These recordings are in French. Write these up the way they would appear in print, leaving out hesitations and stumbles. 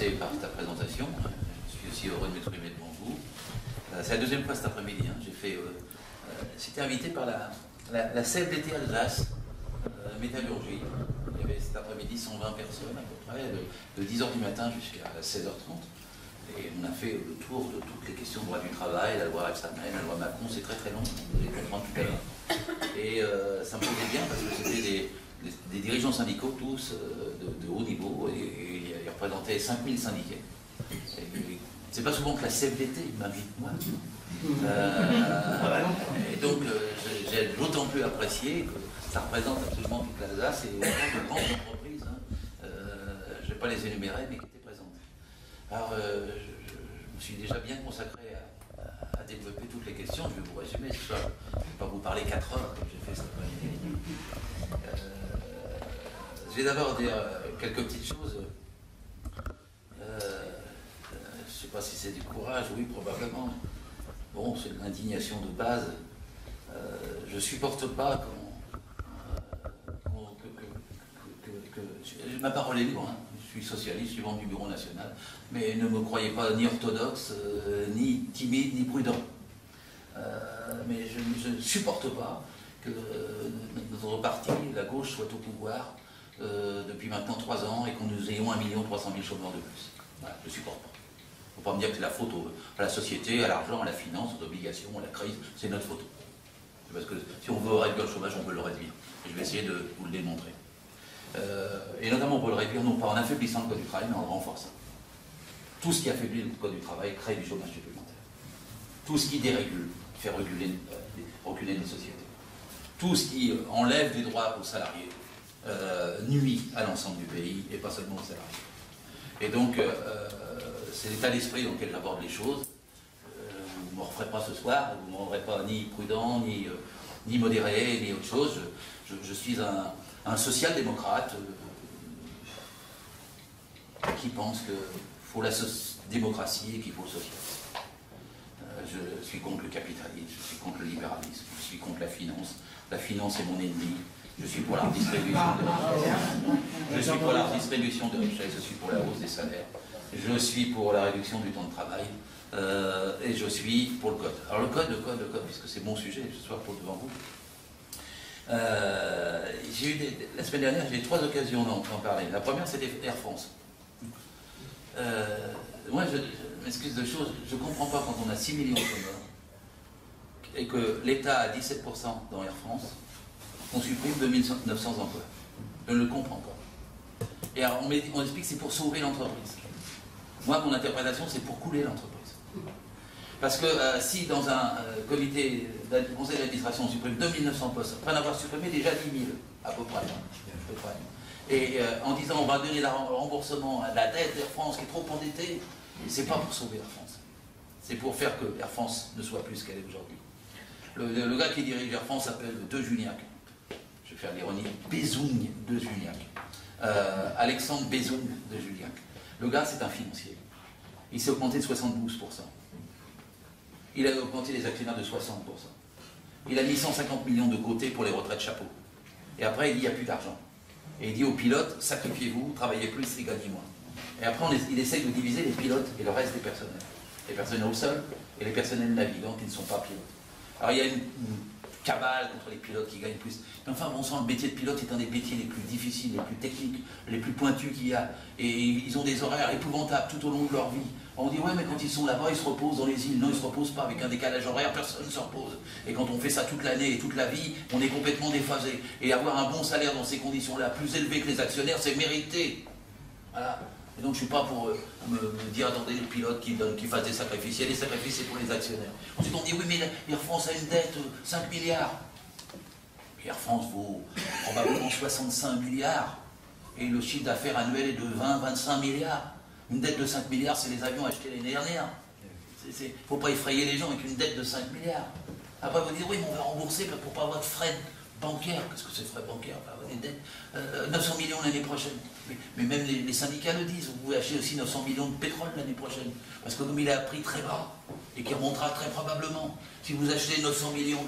enchanté par ta présentation. Je suis aussi heureux de m'exprimer devant vous. C'est la deuxième fois cet après-midi. J'étais invité par la CFDT Alsace, métallurgie. Il y avait cet après-midi 120 personnes à peu près, de 10h du matin jusqu'à 16h30. Et on a fait le tour de toutes les questions de droit du travail, la loi Rebsamen, la loi Macron, c'est très très long, vous allez comprendre tout à l'heure. Et ça me plaisait bien parce que c'était des dirigeants syndicaux tous de haut niveau et ils représentaient 5000 syndiqués. C'est pas souvent que la CFDT m'invite moi. Et donc j'ai d'autant plus apprécié que ça représente absolument toute l'Alsace et autant de grandes entreprises, je ne vais pas les énumérer, mais qui étaient présentes. Alors je me suis déjà bien consacré à développer toutes les questions. Je vais vous résumer ce soir. Je ne vais pas vous parler 4 heures comme j'ai fait cet après-midi. Je vais d'abord dire quelques petites choses. Je ne sais pas si c'est du courage, oui, probablement. Bon, c'est de l'indignation de base. Je ne supporte pas ma parole est libre, hein. Je suis socialiste, je suis membre du Bureau national, mais ne me croyez pas ni orthodoxe, ni timide, ni prudent. Mais je ne supporte pas que notre parti, la gauche, soit au pouvoir depuis maintenant 3 ans et qu'on nous ayons 1 300 000 chômeurs de plus. Voilà, je ne supporte pas. Il ne faut pas me dire que c'est la faute à la société, à l'argent, à la finance, aux obligations, à la crise, c'est notre faute. Parce que si on veut réduire le chômage, on peut le réduire. Et je vais essayer de vous le démontrer. Et notamment on peut le réduire non pas en affaiblissant le code du travail, mais en le renforçant. Tout ce qui affaiblit le code du travail crée du chômage supplémentaire. Tout ce qui dérégule fait reculer les sociétés. Tout ce qui enlève des droits aux salariés nuit à l'ensemble du pays et pas seulement aux salariés. Et donc c'est l'état d'esprit dans lequel j'aborde les choses. Vous ne me referez pas ce soir, vous ne me rendrez pas ni prudent, ni modéré, ni autre chose. Je suis un social-démocrate qui pense qu'il faut la démocratie et qu'il faut le socialisme. Je suis contre le capitalisme, je suis contre le libéralisme, je suis contre la finance. La finance est mon ennemi. Je suis pour la redistribution de richesse. Je suis pour la redistribution de richesse, je suis pour la hausse des salaires. Je suis pour la réduction du temps de travail. Et je suis pour le code. Alors le code, puisque c'est mon sujet ce soir pour devant vous. La semaine dernière, j'ai eu 3 occasions d'en parler. La première, c'était Air France. Moi, je m'excuse de choses, je ne comprends pas quand on a 6 millions de chômeurs et que l'État a 17% dans Air France, qu'on supprime 2900 emplois. Je ne le comprends pas. Et alors, on explique que c'est pour sauver l'entreprise. Moi, mon interprétation, c'est pour couler l'entreprise. Parce que si dans un conseil d'administration on supprime 2900 postes, après en avoir supprimé déjà 10 000, à peu près. Et en disant on va donner le remboursement à la dette d'Air France qui est trop endettée, c'est pas pour sauver Air France. C'est pour faire que Air France ne soit plus ce qu'elle est aujourd'hui. Le gars qui dirige Air France s'appelle De Juniac. Je vais faire l'ironie, Bézougne De Juniac. Alexandre Bézougne De Juniac. Le gars, c'est un financier. Il s'est augmenté de 72%. Il a augmenté les actionnaires de 60%. Il a mis 150 millions de côté pour les retraites chapeau. Et après, il dit, il n'y a plus d'argent. Et il dit aux pilotes, sacrifiez-vous, travaillez plus et gagnez moins. Et après, il essaye de diviser les pilotes et le reste des personnels. Les personnels au sol et les personnels navigants qui ne sont pas pilotes. Alors, il y a une cabale contre les pilotes qui gagnent plus. Mais enfin, bon sang, le métier de pilote est un des métiers les plus difficiles, les plus techniques, les plus pointus qu'il y a. Et ils ont des horaires épouvantables tout au long de leur vie. On dit, ouais, mais quand ils sont là-bas, ils se reposent dans les îles. Non, ils ne se reposent pas avec un décalage horaire, personne ne se repose. Et quand on fait ça toute l'année et toute la vie, on est complètement déphasé. Et avoir un bon salaire dans ces conditions-là, plus élevé que les actionnaires, c'est mérité. Voilà. Et donc je ne suis pas pour me dire, attendez, les pilotes qui fassent des sacrifices. Il y a des sacrifices, c'est pour les actionnaires. Ensuite on dit, oui, mais Air France a une dette, 5 milliards. Air France vaut probablement 65 milliards. Et le chiffre d'affaires annuel est de 20-25 milliards. Une dette de 5 milliards, c'est les avions achetés l'année dernière. Il ne faut pas effrayer les gens avec une dette de 5 milliards. Après vous dites, oui, mais on va rembourser pour ne pas avoir de frais bancaires. Qu'est-ce que c'est frais bancaires? Des dettes, 900 millions l'année prochaine. Mais même les syndicats le disent, vous pouvez acheter aussi 900 millions de pétrole l'année prochaine. Parce que comme il est à prix très bas, et qui remontera très probablement, si vous achetez 900 millions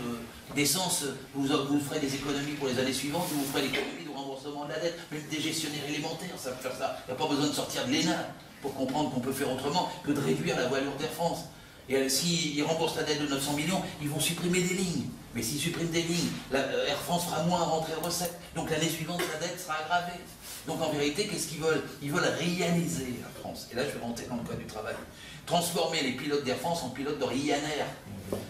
d'essence, vous ferez des économies pour les années suivantes, vous ferez l'économie de remboursement de la dette, même des gestionnaires élémentaires savent faire ça. Il n'y a pas besoin de sortir de l'ENA. pour comprendre qu'on peut faire autrement que de réduire la voilure d'Air France. Et s'ils remboursent la dette de 900 millions, ils vont supprimer des lignes. Mais s'ils suppriment des lignes, Air France fera moins à rentrer de recettes. Donc l'année suivante, la dette sera aggravée. Donc en vérité, qu'est-ce qu'ils veulent? Ils veulent réaliser Air France. Et là, je vais rentrer dans le cas du travail. Transformer les pilotes d'Air France en pilotes de Ryanair.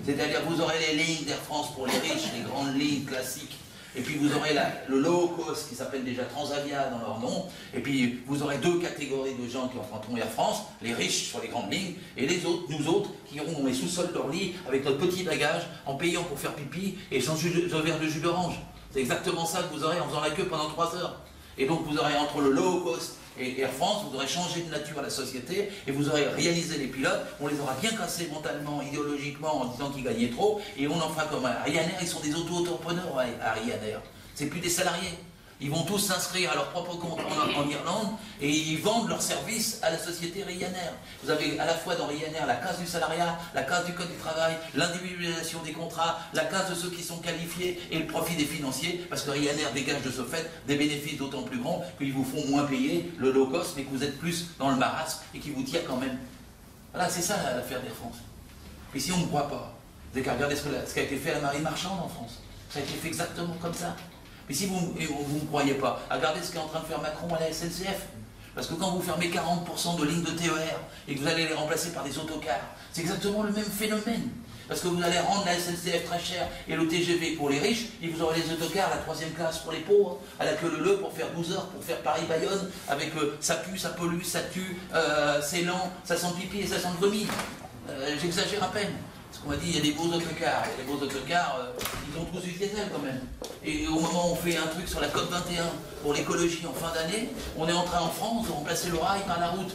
C'est-à-dire vous aurez les lignes d'Air France pour les riches, les grandes lignes classiques. Et puis vous aurez le low cost qui s'appelle déjà Transavia dans leur nom. Et puis vous aurez deux catégories de gens qui emprunteront Air France, les riches sur les grandes lignes, et les autres, nous autres, qui iront dans les sous-sols de leur lit avec notre petit bagage, en payant pour faire pipi et sans verre de jus d'orange. C'est exactement ça que vous aurez en faisant la queue pendant 3 heures. Et donc vous aurez entre le low cost et Air France, vous aurez changé de nature la société et vous aurez réalisé les pilotes, on les aura bien cassés mentalement, idéologiquement en disant qu'ils gagnaient trop et on en fera comme à Ryanair, ils sont des auto-entrepreneurs à Ryanair, c'est plus des salariés. Ils vont tous s'inscrire à leur propre compte en Irlande et ils vendent leurs services à la société Ryanair. Vous avez à la fois dans Ryanair la case du salariat, la case du code du travail, l'individualisation des contrats, la case de ceux qui sont qualifiés et le profit des financiers, parce que Ryanair dégage de ce fait des bénéfices d'autant plus grands qu'ils vous font moins payer le low cost, mais que vous êtes plus dans le marasme et qui vous tire quand même. Voilà, c'est ça l'affaire d'Air France. Et si on ne croit pas, vous avez qu'à regarder ce qui a été fait à la marine marchande en France. Ça a été fait exactement comme ça. Mais si vous ne croyez pas, regardez ce qu'est en train de faire Macron à la SNCF. Parce que quand vous fermez 40% de lignes de TER et que vous allez les remplacer par des autocars, c'est exactement le même phénomène. Parce que vous allez rendre la SNCF très chère et le TGV pour les riches, et vous aurez les autocars, la 3e classe pour les pauvres, à la queue leu pour faire 12 heures, pour faire Paris-Bayonne, avec ça pue, ça pollue, ça tue, c'est lent, ça sent pipi et ça sent le vomi. J'exagère à peine. On m'a dit, il y a des beaux autocars, et les beaux autocars, ils ont tous du diesel quand même. Et au moment où on fait un truc sur la COP 21 pour l'écologie en fin d'année, on est en train en France de remplacer le rail par la route.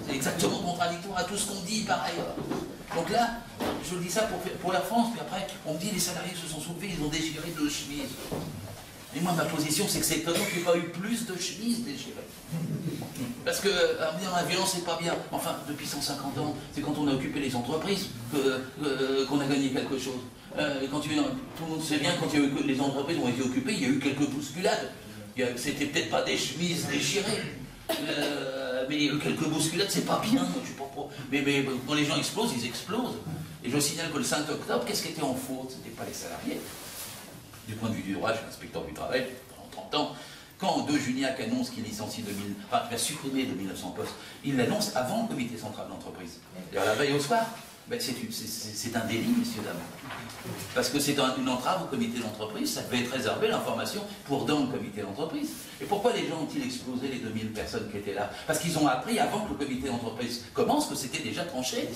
C'est exactement contradictoire à tout ce qu'on dit par ailleurs. Donc là, je dis ça pour Air France, puis après, on me dit, les salariés se sont soulevés, ils ont déchiré de chemise. Et moi, ma position, c'est que c'est étonnant qu'il n'y ait pas eu plus de chemises déchirées. Parce que la violence, c'est pas bien. Enfin, depuis 150 ans, c'est quand on a occupé les entreprises qu'on a gagné quelque chose. Tout le monde sait bien, quand les entreprises ont été occupées, il y a eu quelques bousculades. C'était peut-être pas des chemises déchirées. Mais il y a eu quelques bousculades, c'est pas bien. Je sais pas pourquoi. Mais quand les gens explosent, ils explosent. Et je signale que le 5 octobre, qu'est-ce qui était en faute? C'était pas les salariés. Du point de vue du droit, je suis inspecteur du travail pendant 30 ans. Quand De Juniac annonce qu'il licencie il va supprimer 2900 postes, il l'annonce avant le comité central d'entreprise. La veille au soir, ben c'est un délit, messieurs, dames. Parce que c'est une entrave au comité d'entreprise, ça devait être réservé l'information pour dans le comité d'entreprise. Et pourquoi les gens ont-ils explosé les 2000 personnes qui étaient là? Parce qu'ils ont appris avant que le comité d'entreprise commence que c'était déjà tranché.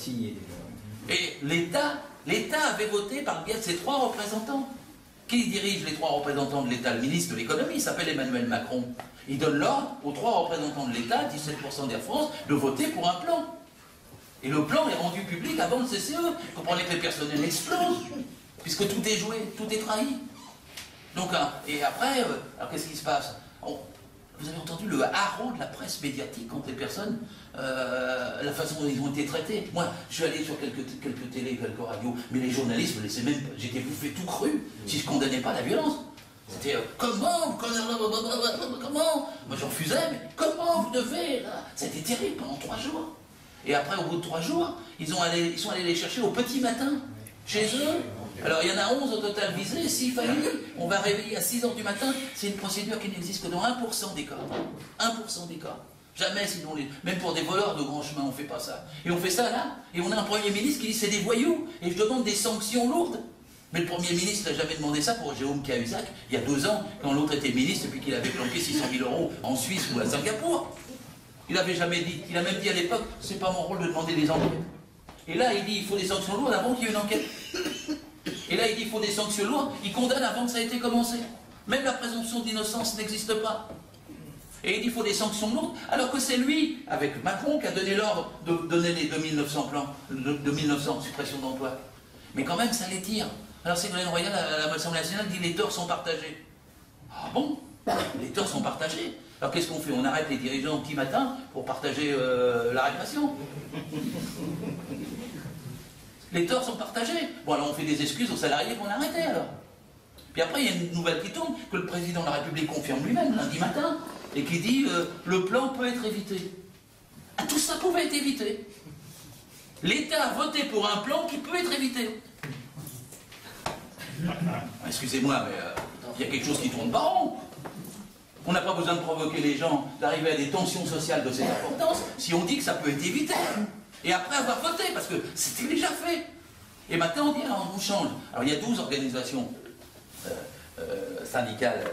Et l'État avait voté par le biais de ses 3 représentants. Qui dirige les 3 représentants de l'État? Le ministre de l'économie, il s'appelle Emmanuel Macron. Il donne l'ordre aux 3 représentants de l'État, 17% d'Air France, de voter pour un plan. Et le plan est rendu public avant le CCE. Vous comprenez que les personnels explosent, puisque tout est joué, tout est trahi. Donc, et après, alors qu'est-ce qui se passe? Vous avez entendu le haro de la presse médiatique contre les personnes, la façon dont ils ont été traités. Moi, je suis allé sur quelques télés, quelques radios, mais les journalistes me laissaient même pas. J'étais bouffé tout cru si je ne condamnais pas la violence. C'était comment? Moi je refusais, mais comment vous devez là? C'était terrible pendant 3 jours. Et après, au bout de 3 jours, ils sont allés les chercher au petit matin, chez eux. Alors il y en a 11 au total visés, s'il fallait, on va réveiller à 6 h du matin, c'est une procédure qui n'existe que dans 1% des cas. 1% des cas. Jamais, sinon, même pour des voleurs de grand chemin, on ne fait pas ça. Et on fait ça là, et on a un Premier ministre qui dit c'est des voyous, et je demande des sanctions lourdes. Mais le Premier ministre n'a jamais demandé ça pour Jérôme Cahuzac, il y a 2 ans, quand l'autre était ministre, et puis qu'il avait planqué 600 000 € en Suisse ou à Singapour. Il n'avait jamais dit, il a même dit à l'époque, c'est pas mon rôle de demander des enquêtes. Et là, il dit il faut des sanctions lourdes avant qu'il y ait une enquête. Et là, il dit il faut des sanctions lourdes, il condamne avant que ça ait été commencé. Même la présomption d'innocence n'existe pas. Et il dit il faut des sanctions lourdes, alors que c'est lui, avec Macron, qui a donné l'ordre de donner les 2900 plans, 2900 suppressions d'emplois. Mais quand même, ça les tire. Alors Ségolène Royal, à l'Assemblée nationale, dit les torts sont partagés. Ah bon? Les torts sont partagés. Alors qu'est-ce qu'on fait? On arrête les dirigeants au petit matin pour partager la répression. Les torts sont partagés. Bon, alors on fait des excuses aux salariés qu'on a arrêtés, alors. Puis après, il y a une nouvelle qui tourne, que le président de la République confirme lui-même lundi matin, et qui dit le plan peut être évité. Ah, tout ça pouvait être évité. L'État a voté pour un plan qui peut être évité. Excusez-moi, mais il y a quelque chose qui tourne pas rond. On n'a pas besoin de provoquer les gens, d'arriver à des tensions sociales de cette importance, si on dit que ça peut être évité. Et après avoir voté, parce que c'était déjà fait. Et maintenant on dit, alors on change. Alors il y a 12 organisations syndicales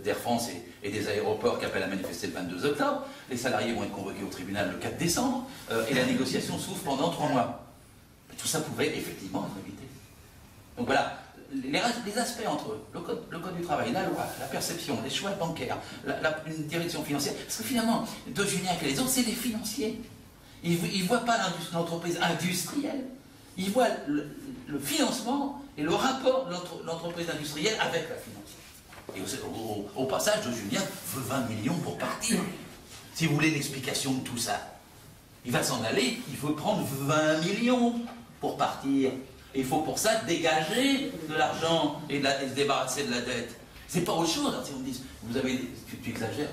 d'Air France et des aéroports qui appellent à manifester le 22 octobre. Les salariés vont être convoqués au tribunal le 4 décembre, et la négociation s'ouvre pendant 3 mois. Mais tout ça pouvait effectivement être évité. Donc voilà, les aspects entre le code du travail, la loi, la perception, les choix bancaires, une direction financière, parce que finalement, De Juniac et les autres, c'est des financiers. Ils ne voient pas l'entreprise industrielle, ils voient le financement et le rapport de l'entreprise industrielle avec la finance. Et au passage, De Juniac veut 20 millions pour partir. Si vous voulez l'explication de tout ça, il va s'en aller, il faut prendre 20 millions pour partir. Et il faut pour ça dégager de l'argent et se débarrasser de la dette. C'est pas autre chose. Alors, si on me dit, tu exagères,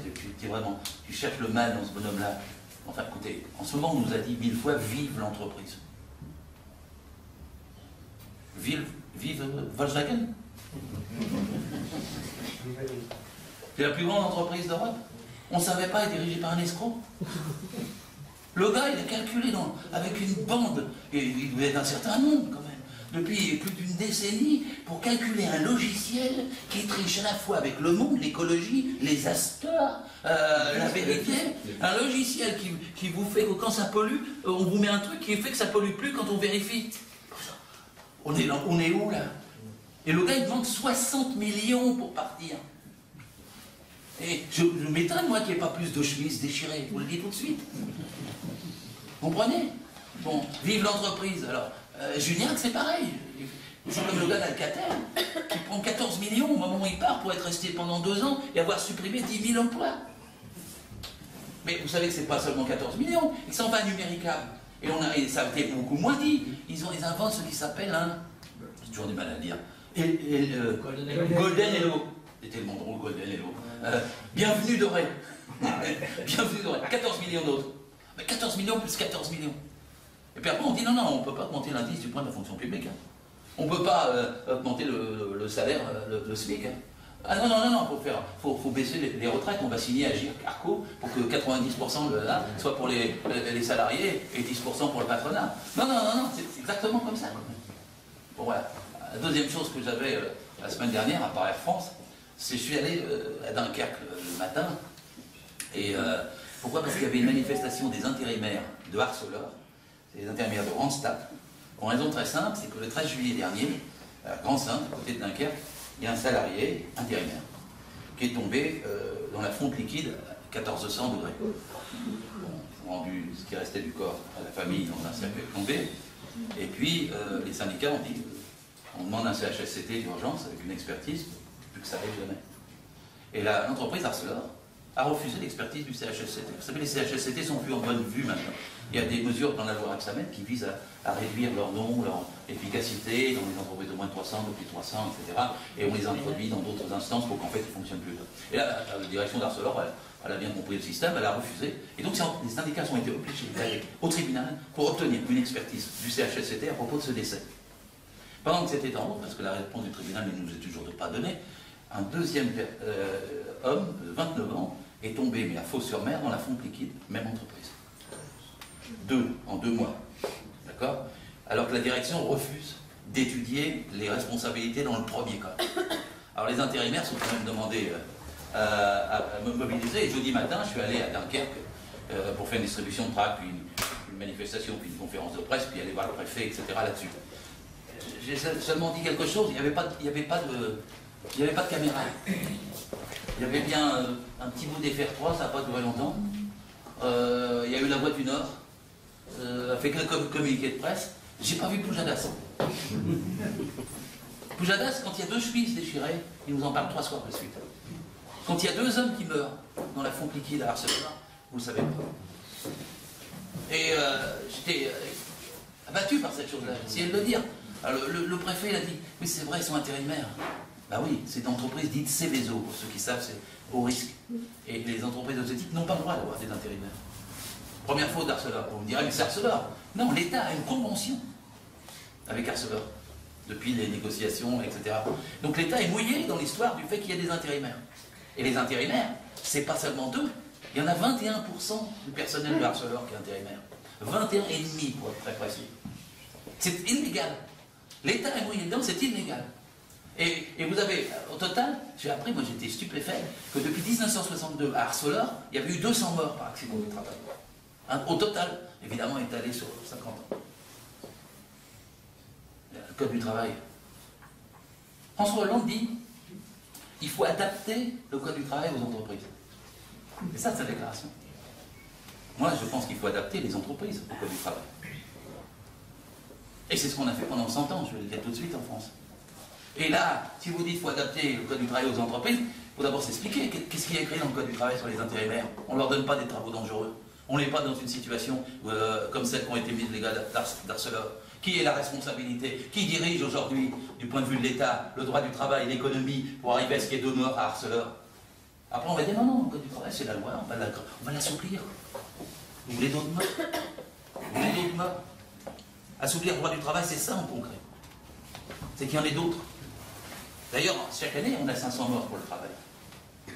tu cherches le mal dans ce bonhomme-là. Enfin, écoutez, en ce moment, on nous a dit 1000 fois, vive l'entreprise. Vive Volkswagen. C'est la plus grande entreprise d'Europe. On ne savait pas, elle est dirigée par un escroc. Le gars, il a calculé avec une bande, et il devait être un certain nombre quand même, depuis plus d'une décennie, pour calculer un logiciel qui triche à la fois avec le monde, l'écologie, les astors, la vérité. Un logiciel qui vous fait que quand ça pollue, on vous met un truc qui fait que ça pollue plus quand on vérifie. On est où là? Et le gars, il demande 60 millions pour partir. Et je m'étonne, moi, qu'il n'y ait pas plus de chemises déchirées. Je vous le dis tout de suite. Vous comprenez? Bon, vive l'entreprise. Alors, Juniac, c'est pareil. C'est comme le gars d'Alcatel, qui prend 14 millions au moment où il part pour être resté pendant 2 ans et avoir supprimé 10 000 emplois. Mais vous savez que c'est pas seulement 14 millions, il s'en va à Numérica. Et ça a été beaucoup moins dit. Ils inventent ce qui s'appelle un... J'ai toujours du mal à le dire. Golden Hello. C'était tellement drôle, Golden Hello. Bienvenue Doré. Bienvenue Doré. 14 millions d'autres. Mais 14 millions plus 14 millions. Et puis après on dit non, on ne peut pas augmenter l'indice du point de la fonction publique. Hein. On ne peut pas augmenter le salaire, le SMIC. Hein. Ah non, faut baisser les retraites. On va signer à Arco pour que 90% là soit pour les salariés et 10% pour le patronat. Non, c'est exactement comme ça. Bon voilà. La deuxième chose que j'avais la semaine dernière, à part Air France, c'est que je suis allé à Dunkerque le matin. Et pourquoi? Parce qu'il y avait une manifestation des intérimaires de Arcelor, c'est les intérimaires de Randstad, pour une raison très simple, c'est que le 13 juillet dernier, à Grand-Sainte, à côté de Dunkerque, il y a un salarié intérimaire qui est tombé dans la fonte liquide à 1400 degrés. Bon, ils ont rendu ce qui restait du corps à la famille dans un cercueil tombé. Et puis les syndicats ont dit, on demande un CHSCT d'urgence avec une expertise, plus que ça arrive jamais. Et l'entreprise Arcelor a refusé l'expertise du CHSCT. Vous savez, les CHSCT sont plus en bonne vue maintenant. Il y a des mesures dans la loi Rebsamen qui visent à réduire leur nom, leur efficacité dans les entreprises de moins de 300, de plus de 300, etc. Et on les introduit dans d'autres instances pour qu'en fait ils fonctionnent plus. Et là, la direction d'Arcelor, elle a bien compris le système, elle a refusé. Et donc les syndicats ont été obligés d'aller au tribunal pour obtenir une expertise du CHSCT à propos de ce décès. Pendant que c'était en route, parce que la réponse du tribunal ne nous est toujours pas donnée, un deuxième homme de 29 ans est tombé, mais à Fos-sur-Mer, dans la fonte liquide, même entreprise. En 2 mois. D'accord? Alors que la direction refuse d'étudier les responsabilités dans le premier cas. Alors les intérimaires sont quand même demandés à me mobiliser. Et jeudi matin, je suis allé à Dunkerque pour faire une distribution de tracts, puis une manifestation, puis une conférence de presse, puis aller voir le préfet, etc. là-dessus. J'ai seulement dit quelque chose, il n'y avait pas de caméra. Il y avait bien un petit bout d'FR3, ça n'a pas duré longtemps. Il y a eu la Voix du Nord, a fait quelques communiqués de presse. J'ai pas vu Poujadas. Poujadas, quand il y a 2 chemises déchirées, il nous en parle 3 soirs de suite. Quand il y a 2 hommes qui meurent dans la fonte liquide à Arcelor, vous le savez pas. Et j'étais abattu par cette chose-là, j'ai essayé de le dire. Alors, le préfet il a dit, oui c'est vrai, ils sont intérimaires. Bah oui, c'est une entreprise dite Céveso, pour ceux qui savent, c'est au risque. Et les entreprises de ce type n'ont pas le droit d'avoir des intérimaires. Première faute d'Arcelor. Vous me direz, mais c'est Arcelor. Non, l'État a une convention avec Arcelor, depuis les négociations, etc. Donc l'État est mouillé dans l'histoire du fait qu'il y a des intérimaires. Et les intérimaires, c'est pas seulement eux. Il y en a 21% du personnel de Arcelor qui est intérimaire. 21,5% pour être très précis. C'est illégal. L'État est mouillé dedans, c'est illégal. Et vous avez, au total, j'ai appris, moi j'étais stupéfait, que depuis 1962 à Arcelor, il y avait eu 200 morts par accident du travail. Hein, au total, évidemment, étalé sur 50 ans. Le Code du travail. François Hollande dit, il faut adapter le Code du travail aux entreprises. C'est ça sa déclaration. Moi, je pense qu'il faut adapter les entreprises au Code du travail. Et c'est ce qu'on a fait pendant 100 ans, je vais le dire tout de suite en France. Et là, si vous dites qu'il faut adapter le Code du travail aux entreprises, il faut d'abord s'expliquer. Qu'est-ce qui est écrit dans le Code du travail sur les intérimaires? On ne leur donne pas des travaux dangereux. On n'est pas dans une situation comme celle qui ont été mises les gars d'Arcelor. Qui est la responsabilité? Qui dirige aujourd'hui, du point de vue de l'État, le droit du travail, l'économie, pour arriver à ce qu'il y ait 2 morts à Arcelor? Après, on va dire non, le Code du travail, c'est la loi, on va l'assouplir. Vous voulez d'autres morts? Vous voulez d'autres morts? Assouplir le droit du travail, c'est ça en concret. C'est qu'il y en ait d'autres. D'ailleurs, chaque année, on a 500 morts pour le travail.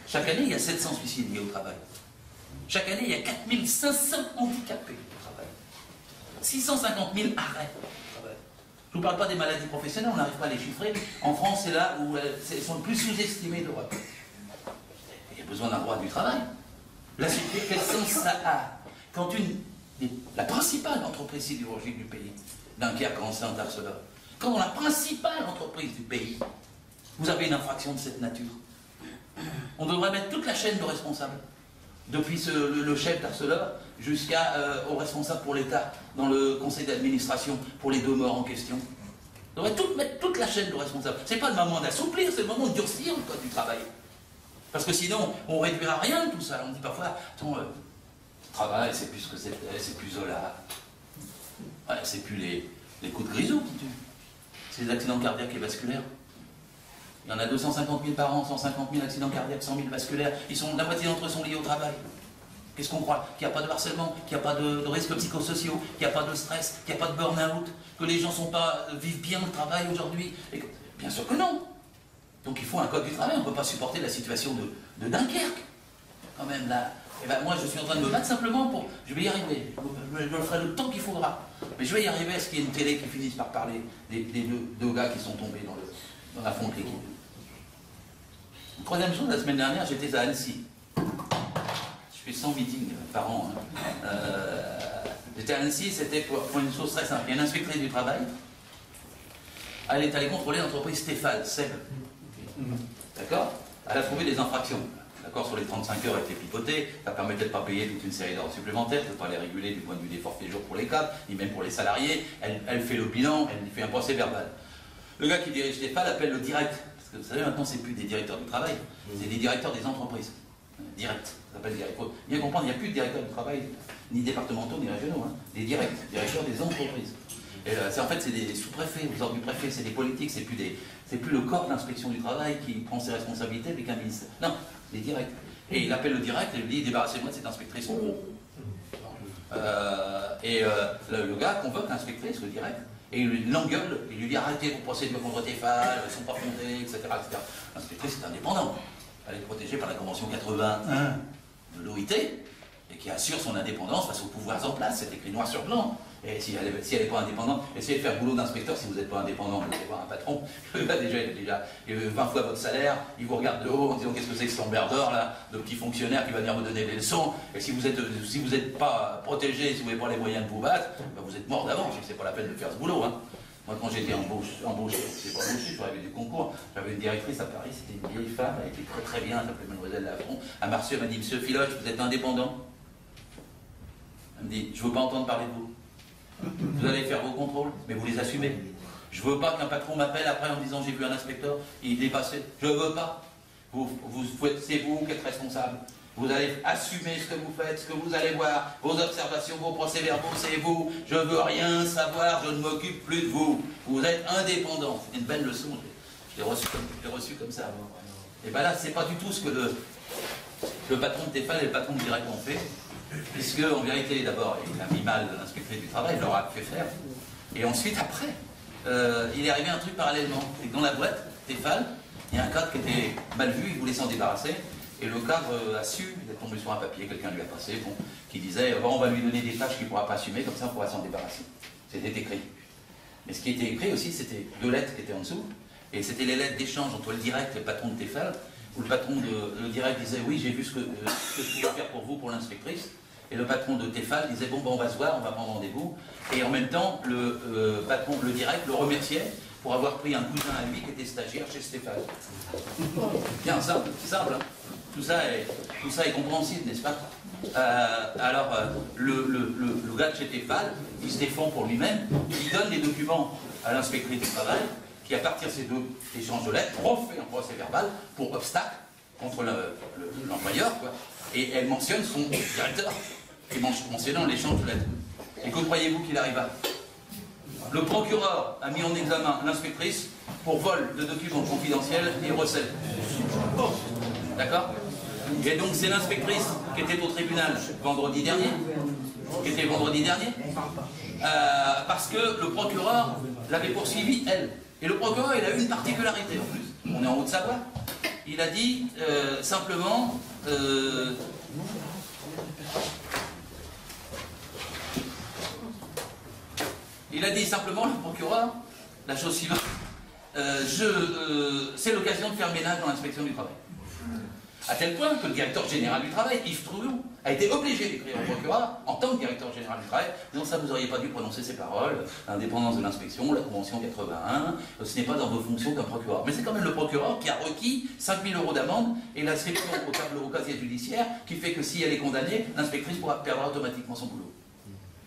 Chaque année, il y a 700 suicides liés au travail. Chaque année, il y a 4500 handicapés au travail. 650 000 arrêts au travail. Je ne vous parle pas des maladies professionnelles, on n'arrive pas à les chiffrer. En France, c'est là où elles sont le plus sous-estimées d'Europe. Il y a besoin d'un droit du travail. Là, quel sens ça a quand la principale entreprise sidérurgique du pays, Dunkerque, Enceinte, Arcelor, quand dans la principale entreprise du pays, vous avez une infraction de cette nature, on devrait mettre toute la chaîne de responsables, depuis le chef d'Arcelor jusqu'au responsable pour l'État dans le conseil d'administration pour les 2 morts en question. On devrait mettre toute la chaîne de responsables. C'est pas le moment d'assouplir, c'est le moment de durcir le Code du travail. Parce que sinon, on ne réduira rien de tout ça. On dit parfois, attends, le travail, c'est plus ce que c'était, c'est plus Zola. Ouais, c'est plus les coups de grisou qui tuent. C'est les accidents cardiaques et vasculaires. Il y en a 250 000 par an, 150 000 accidents cardiaques, 100 000 vasculaires. La moitié d'entre eux sont liés au travail. Qu'est-ce qu'on croit? Qu'il n'y a pas de harcèlement, qu'il n'y a pas de risques psychosociaux, qu'il n'y a pas de stress, qu'il n'y a pas de burn-out, que les gens vivent bien le travail aujourd'hui. Bien sûr que non. Donc il faut un code du travail, on ne peut pas supporter la situation de Dunkerque. Quand même là. Et ben, moi je suis en train de me battre simplement pour... Je vais y arriver, je le ferai le temps qu'il faudra. Mais je vais y arriver à ce qu'il y ait une télé qui finisse par parler des 2 gars qui sont tombés dans la fonte l'équipe. Troisième chose, la semaine dernière, j'étais à Annecy. Je fais 100 meetings par an. Hein. J'étais à Annecy, c'était pour une chose très simple. Il y a une inspectrice du travail. Elle est allée contrôler l'entreprise Stéphane, Seb. D'accord? Elle a trouvé des infractions. L'accord sur les 35 heures a été pipoté, ça permettait de ne pas payer toute une série d'heures supplémentaires, de ne pas les réguler du point de vue des forfaits jours pour les cadres, ni même pour les salariés. Elle fait le bilan, elle fait un procès verbal. Le gars qui dirige Stéphane appelle le direct. Parce que vous savez, maintenant, c'est plus des directeurs du travail, c'est des directeurs des entreprises. Direct, ça s'appelle direct. Il faut bien comprendre, il n'y a plus de directeurs du travail, ni départementaux, ni régionaux. Hein. Des directs, directeurs des entreprises. Et en fait, c'est des sous-préfets, aux ordres du préfet, c'est des politiques, c'est plus le corps d'inspection du travail qui prend ses responsabilités avec un ministère. Non, c'est direct. Et il appelle le direct et lui dit, débarrassez-moi de cette inspectrice en gros. Le gars convoque l'inspectrice, le direct, et il l'engueule, il lui dit arrêtez vos procédures contre Tefal, elles ne sont pas fondées, etc. L'inspectrice est indépendante. Elle est protégée par la Convention 81 de l'OIT, et qui assure son indépendance face aux pouvoirs en place. C'est écrit noir sur blanc. Et si elle n'est pas indépendante, essayez de faire boulot d'inspecteur si vous n'êtes pas indépendant. Vous allez voir un patron, le gars déjà, il a 20 fois votre salaire, il vous regarde de haut en disant qu'est-ce que c'est que ce l'emmerdeur là, de petit fonctionnaire qui va venir me donner des leçons. Et si vous n'êtes pas protégé, si vous n'avez pas les moyens de vous battre, ben vous êtes mort d'avance. C'est pas la peine de faire ce boulot. Hein. Moi, quand j'étais embauché, c'est pas embauché, j'avais du concours, j'avais une directrice à Paris, c'était une vieille femme, elle était très très bien, elle s'appelait Mademoiselle Lafont. À Marseille, elle m'a dit, Monsieur Filoche, vous êtes indépendant? Elle me dit, je ne veux pas entendre parler de vous. Vous allez faire vos contrôles, mais vous les assumez. Je ne veux pas qu'un patron m'appelle après en me disant j'ai vu un inspecteur, il est dépassé. Je ne veux pas. C'est vous qui êtes responsable. Vous allez assumer ce que vous faites, ce que vous allez voir, vos observations, vos procès-verbaux, c'est vous. Je ne veux rien savoir, je ne m'occupe plus de vous. Vous êtes indépendant. C'est une belle leçon. j'ai reçu comme ça. Et bien là, c'est pas du tout ce que le patron de Tefal et le patron de Direct ont fait, puisque en vérité, d'abord, il a mis mal l'inspectrice du travail, il leur a fait faire. Et ensuite, après, il est arrivé un truc parallèlement. C'est que dans la boîte, Tefal, il y a un cadre qui était mal vu, il voulait s'en débarrasser. Et le cadre a su, il est tombé sur un papier, quelqu'un lui a passé, bon, qui disait bon, on va lui donner des tâches qu'il ne pourra pas assumer, comme ça on pourra s'en débarrasser. C'était écrit. Mais ce qui était écrit aussi, c'était 2 lettres qui étaient en dessous, et c'était les lettres d'échange entre le direct et le patron de Tefal, où le patron de le direct disait oui, j'ai vu ce que je pouvais faire pour vous, pour l'inspectrice, et le patron de Tefal disait bon, ben, on va se voir, on va prendre rendez-vous, et en même temps, le patron, le direct, le remerciait pour avoir pris un cousin à lui qui était stagiaire chez Stéphane. Bien, simple, hein. Tout ça est compréhensible, n'est-ce pas? Le gars de chez Tefal, il se défend pour lui-même, il donne les documents à l'inspectrice du travail, qui à partir de ces 2 échanges de lettres, refait un procès verbal pour obstacle contre l'employeur, quoi. Et elle mentionne son directeur, mentionnant l'échange de lettres. Et que croyez-vous qu'il arriva? Le procureur a mis en examen l'inspectrice pour vol de documents confidentiels et recel. D'accord? Et donc c'est l'inspectrice qui était au tribunal vendredi dernier, parce que le procureur l'avait poursuivi, elle. Et le procureur, il a eu une particularité en plus. On est en Haute-Savoie. Il a dit simplement... il a dit simplement, le procureur, la chose suivante, c'est l'occasion de faire ménage dans l'inspection du travail. À tel point que le directeur général du travail, Yves Troulou, a été obligé d'écrire au procureur, en tant que directeur général du travail, disant ça, vous n'auriez pas dû prononcer ces paroles, l'indépendance de l'inspection, la convention 81, ce n'est pas dans vos fonctions d'un procureur. Mais c'est quand même le procureur qui a requis 5 000 € d'amende et l'inscription au casier judiciaire qui fait que si elle est condamnée, l'inspectrice perdra automatiquement son boulot.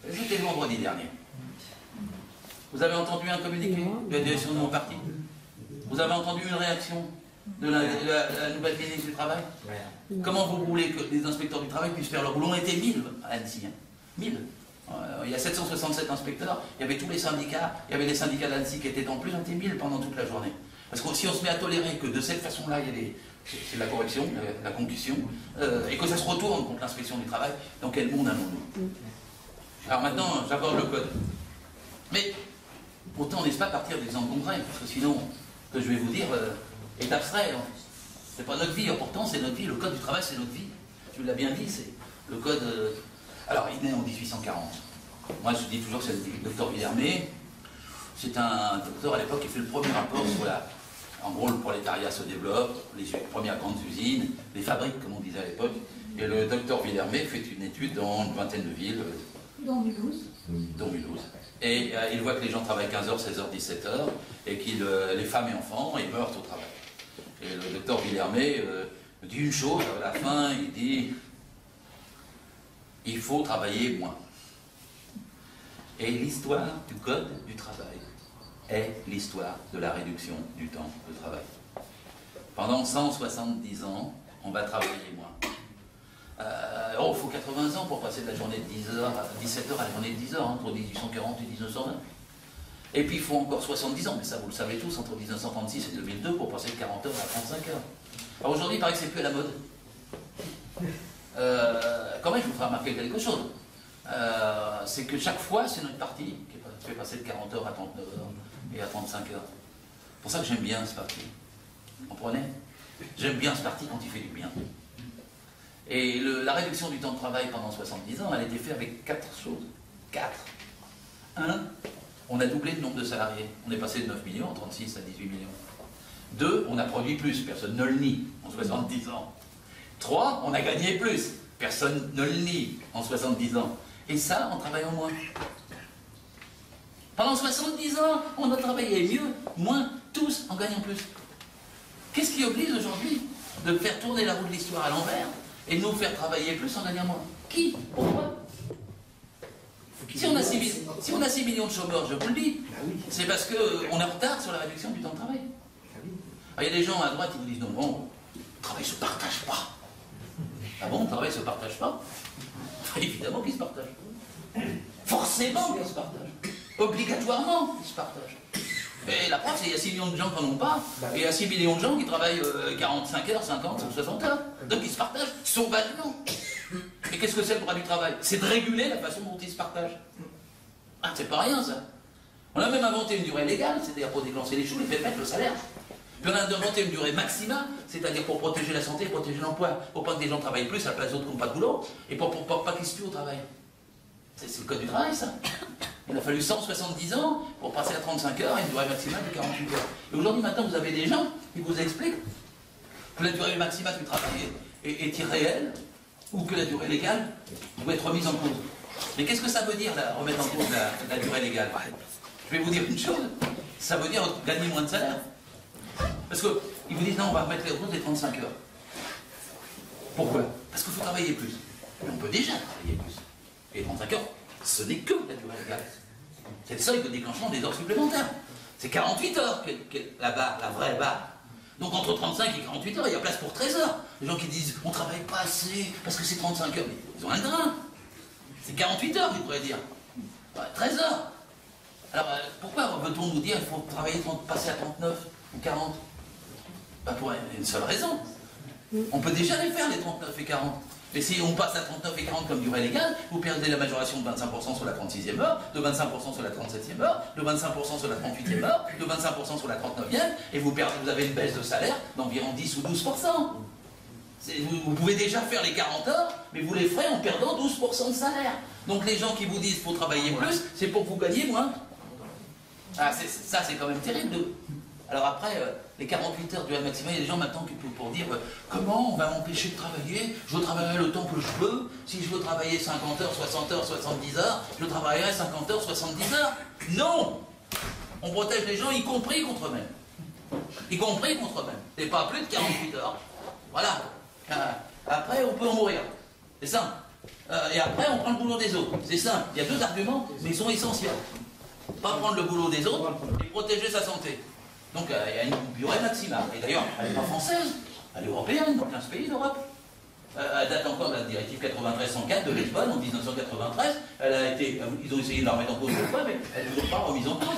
C'était le vendredi dernier. Vous avez entendu un communiqué de la direction de mon parti? Vous avez entendu une réaction de la nouvelle ministre du Travail? Comment vous voulez que les inspecteurs du travail puissent faire leur boulot? On était 1000 à Annecy. 1000. Il y a 767 inspecteurs, il y avait tous les syndicats, il y avait les syndicats d'Annecy qui étaient en plus, on était 1000 pendant toute la journée. Parce que si on se met à tolérer que de cette façon-là, c'est de la corruption, la concussion, et que ça se retourne contre l'inspection du travail, dans quel monde allons-nous? Alors maintenant, j'aborde le code. Mais pourtant, n'est-ce pas partir d'exemples concrets? Parce que sinon, ce que je vais vous dire est abstrait. C'est pas notre vie, pourtant c'est notre vie. Le code du travail, c'est notre vie. Tu l'as bien dit, c'est le code... Alors, il est né en 1840. Moi, je dis toujours que c'est le docteur Villermé. C'est un docteur à l'époque qui fait le premier rapport sur en gros, le prolétariat se développe, les premières grandes usines, les fabriques, comme on disait à l'époque. Et le docteur Villermé fait une étude dans une vingtaine de villes. Dans Mulhouse. Dans Mulhouse. Et il voit que les gens travaillent 15h, 16h, 17h, et que les femmes et enfants, ils meurent au travail. Et le docteur Villermé dit une chose, à la fin, il dit il faut travailler moins. Et l'histoire du code du travail est l'histoire de la réduction du temps de travail. Pendant 170 ans, on va travailler moins. Il faut 80 ans pour passer de la journée de 10h à 17h à la journée de 10h, entre 1840 et 1920. Et puis il faut encore 70 ans, mais ça vous le savez tous, entre 1936 et 2002 pour passer de 40 heures à 35 heures. Alors aujourd'hui, il paraît que c'est plus à la mode. Quand même, je vous ferai remarquer quelque chose. C'est que chaque fois, c'est notre parti qui fait passer de 40 heures à 39 heures et à 35 heures. C'est pour ça que j'aime bien ce parti. Vous comprenez? J'aime bien ce parti quand il fait du bien. Et la réduction du temps de travail pendant 70 ans, elle a été faite avec 4 choses. 4. 1. On a doublé le nombre de salariés. On est passé de 9 millions en 36 à 18 millions. 2. On a produit plus. Personne ne le nie en 70 ans. 3. On a gagné plus. Personne ne le nie en 70 ans. Et ça, en travaillant moins. Pendant 70 ans, on a travaillé mieux, moins, tous en gagnant plus. Qu'est-ce qui oblige aujourd'hui de faire tourner la roue de l'histoire à l'envers et de nous faire travailler plus en gagnant moins? Qui? Pourquoi? Si on a 6 millions de chômeurs, je vous le dis, c'est parce qu'on est en retard sur la réduction du temps de travail. Alors, il y a des gens à droite qui vous disent non, bon, le travail ne se partage pas. Ah bon, le travail ne se partage pas? Évidemment qu'il se partage. Forcément qu'il se partage. Obligatoirement qu'il se partage. Et la preuve, c'est qu'il y a 6 millions de gens qui n'en ont pas, et il y a 6 millions de gens qui travaillent 45 heures, 50 ou 60 heures. Donc ils se partagent sauvagement. Et qu'est-ce que c'est le droit du travail? C'est de réguler la façon dont ils se partagent. Ah, c'est pas rien ça. On a même inventé une durée légale, c'est-à-dire pour déclencher les choux, les mettre le salaire. Puis on a inventé une durée maximale, c'est-à-dire pour protéger la santé, protéger l'emploi, pour pas que des gens travaillent plus à la place d'autres qui n'ont pas de boulot, et pour pas qu'ils se tuent au travail. C'est le code du travail, ça. Il a fallu 170 ans pour passer à 35 heures et une durée maximale de 48 heures. Et aujourd'hui, maintenant, vous avez des gens qui vous expliquent que la durée maximale du travail est irréelle, ou que la durée légale doit être remise en cause. Mais qu'est-ce que ça veut dire, là, remettre en cause la durée légale? Je vais vous dire une chose, ça veut dire gagner moins de salaire. Parce qu'ils vous disent, non, on va remettre les retraites des 35 heures. Pourquoi? Parce qu'il faut travailler plus. Mais on peut déjà travailler plus. Et 35 heures, ce n'est que la durée légale. C'est le seuil de déclenchement des heures supplémentaires. C'est 48 heures, la barre, la vraie barre. Donc entre 35 et 48 heures, il y a place pour 13 heures. Les gens qui disent, on ne travaille pas assez, parce que c'est 35 heures. Mais ils ont un grain. C'est 48 heures, vous pourrez dire. 13 heures. Alors, pourquoi veut-on nous dire qu'il faut travailler, passer à 39 ou 40? Pour une seule raison. On peut déjà les faire, les 39 et 40. Mais si on passe à 39 et 40 comme durée légale, vous perdez la majoration de 25% sur la 36e heure, de 25% sur la 37e heure, de 25% sur la 38e heure, de 25% sur la 39e, et vous avez une baisse de salaire d'environ 10 ou 12%. Vous pouvez déjà faire les 40 heures, mais vous les ferez en perdant 12% de salaire. Donc les gens qui vous disent qu'il faut travailler plus, c'est pour que vous gagnez moins. Ah, ça, c'est quand même terrible. Alors après, les 48 heures du maximum, il y a des gens maintenant qui pour dire comment on va m'empêcher de travailler? Je travaillerai le temps que je veux. Si je veux travailler 50 heures, 60 heures, 70 heures, je travaillerai 50 heures, 70 heures. Non! On protège les gens, y compris contre eux-mêmes. Y compris contre eux-mêmes. Et pas plus de 48 heures. Voilà. Après, on peut en mourir. C'est simple. Et après, on prend le boulot des autres. C'est simple. Il y a deux arguments, mais ils sont essentiels. Pas prendre le boulot des autres et protéger sa santé. Donc il y a une durée maximale. Et d'ailleurs, elle n'est pas française, elle est européenne, dans 15 pays d'Europe. Elle date encore de la directive 93-104 de Lisbonne en 1993. Ils ont essayé de la remettre en cause une fois, mais elle n'est toujours pas remise en cause.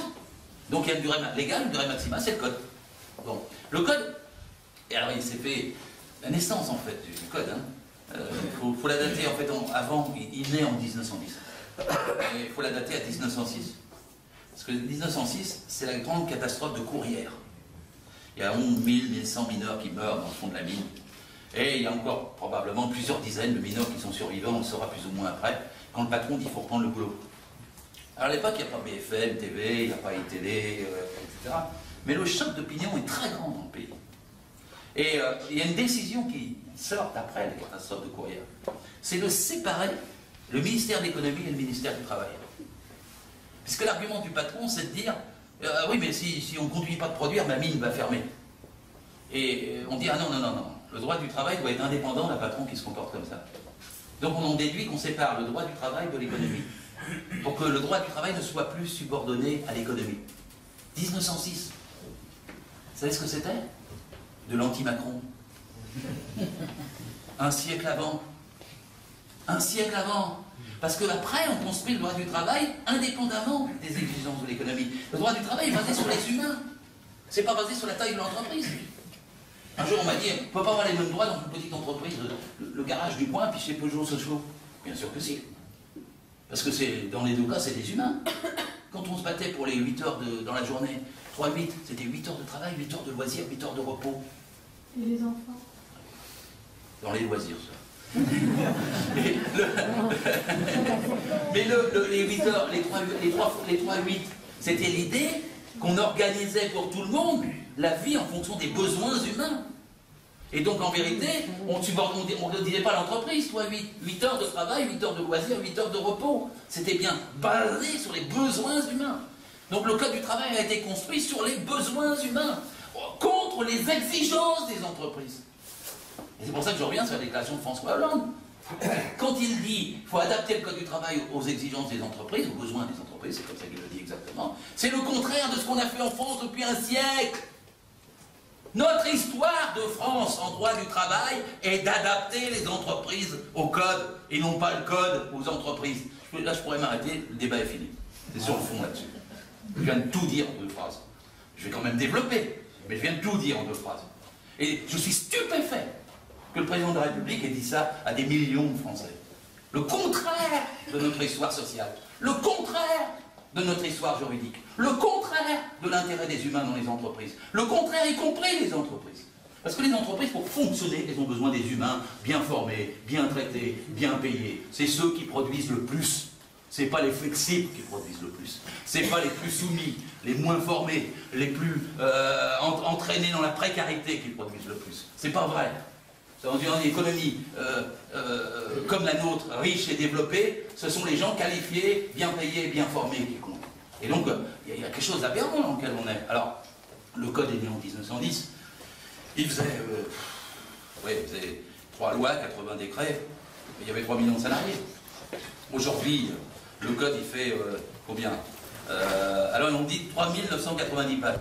Donc il y a une durée légale, une durée maximale, c'est le code. Bon. Le code, et alors il s'est fait la naissance en fait du code. Faut la dater en fait avant, il naît en 1910. Il faut la dater à 1906. Parce que 1906, c'est la grande catastrophe de Courrières. Il y a 11 000, 1100 mineurs qui meurent dans le fond de la mine. Et il y a encore probablement plusieurs dizaines de mineurs qui sont survivants, on le saura plus ou moins après, quand le patron dit qu'il faut reprendre le boulot. Alors à l'époque, il n'y a pas BFM, TV, il n'y a pas iTélé, etc. Mais le choc d'opinion est très grand dans le pays. Et il y a une décision qui sort après la catastrophe de Courrières. C'est de séparer le ministère de l'économie et le ministère du travail. Puisque l'argument du patron, c'est de dire oui, mais si on ne continue pas de produire, ma mine va fermer. Et on dit ah non, non, non, non. Le droit du travail doit être indépendant d'un patron qui se comporte comme ça. Donc on en déduit qu'on sépare le droit du travail de l'économie. Pour que le droit du travail ne soit plus subordonné à l'économie. 1906. Vous savez ce que c'était? De l'anti-Macron. Un siècle avant. Un siècle avant. Parce qu'après, on construit le droit du travail indépendamment des exigences de l'économie. Le droit du travail est basé sur les humains. C'est pas basé sur la taille de l'entreprise. Un jour, on m'a dit, on ne peut pas avoir les mêmes droits dans une petite entreprise, le garage du coin, puis chez Peugeot Sochaux. Bien sûr que si. Parce que dans les deux cas, c'est des humains. Quand on se battait pour les 8 heures dans la journée, 3-8, c'était 8 heures de travail, 8 heures de loisirs, 8 heures de repos. Et les enfants? Dans les loisirs, ça. Mais les 8 heures, les 3-8, c'était l'idée qu'on organisait pour tout le monde la vie en fonction des besoins humains. Et donc en vérité, on ne disait pas l'entreprise, 8 heures de travail, 8 heures de loisirs, 8 heures de repos. C'était bien basé sur les besoins humains. Donc le code du travail a été construit sur les besoins humains, contre les exigences des entreprises. Et c'est pour ça que je reviens sur la déclaration de François Hollande. Quand il dit qu'il faut adapter le code du travail aux exigences des entreprises, aux besoins des entreprises, c'est comme ça qu'il le dit exactement, c'est le contraire de ce qu'on a fait en France depuis un siècle. Notre histoire de France en droit du travail est d'adapter les entreprises au code et non pas le code aux entreprises. Là, je pourrais m'arrêter, le débat est fini. C'est sur le fond là-dessus. Je viens de tout dire en 2 phrases. Je vais quand même développer, mais je viens de tout dire en 2 phrases. Et je suis stupéfait que le président de la République ait dit ça à des millions de Français. Le contraire de notre histoire sociale, le contraire de notre histoire juridique, le contraire de l'intérêt des humains dans les entreprises, le contraire y compris les entreprises. Parce que les entreprises, pour fonctionner, elles ont besoin des humains bien formés, bien traités, bien payés. C'est ceux qui produisent le plus. C'est pas les flexibles qui produisent le plus. C'est pas les plus soumis, les moins formés, les plus entraînés dans la précarité qui produisent le plus. C'est pas vrai. Dans une économie comme la nôtre, riche et développée, ce sont les gens qualifiés, bien payés, bien formés qui comptent. Et donc, il y a quelque chose d'aberrant dans lequel on est. Alors, le Code est né en 1910. Il faisait 3 lois, 80 décrets. Il y avait 3 millions de salariés. Aujourd'hui, le Code, il fait combien alors, on dit 3990 pages.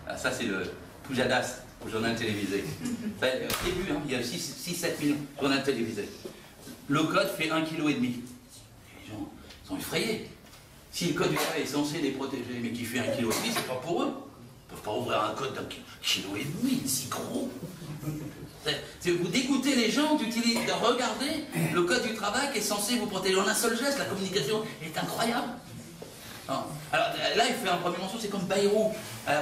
Ah, ça, c'est le Poujadas au journal télévisé. Au début, hein, il y a 6-7 millions de journal télévisé. Le Code fait 1,5 kg. Les gens sont effrayés. Si le Code du travail est censé les protéger, mais qui fait 1,5 kg, c'est pas pour eux. Ils ne peuvent pas ouvrir un code d'1,5 kg, si gros. Vous dégoûtez les gens de regarder le Code du travail qui est censé vous protéger en un seul geste. La communication est incroyable. Alors là, il fait un premier morceau, c'est comme Bayrou,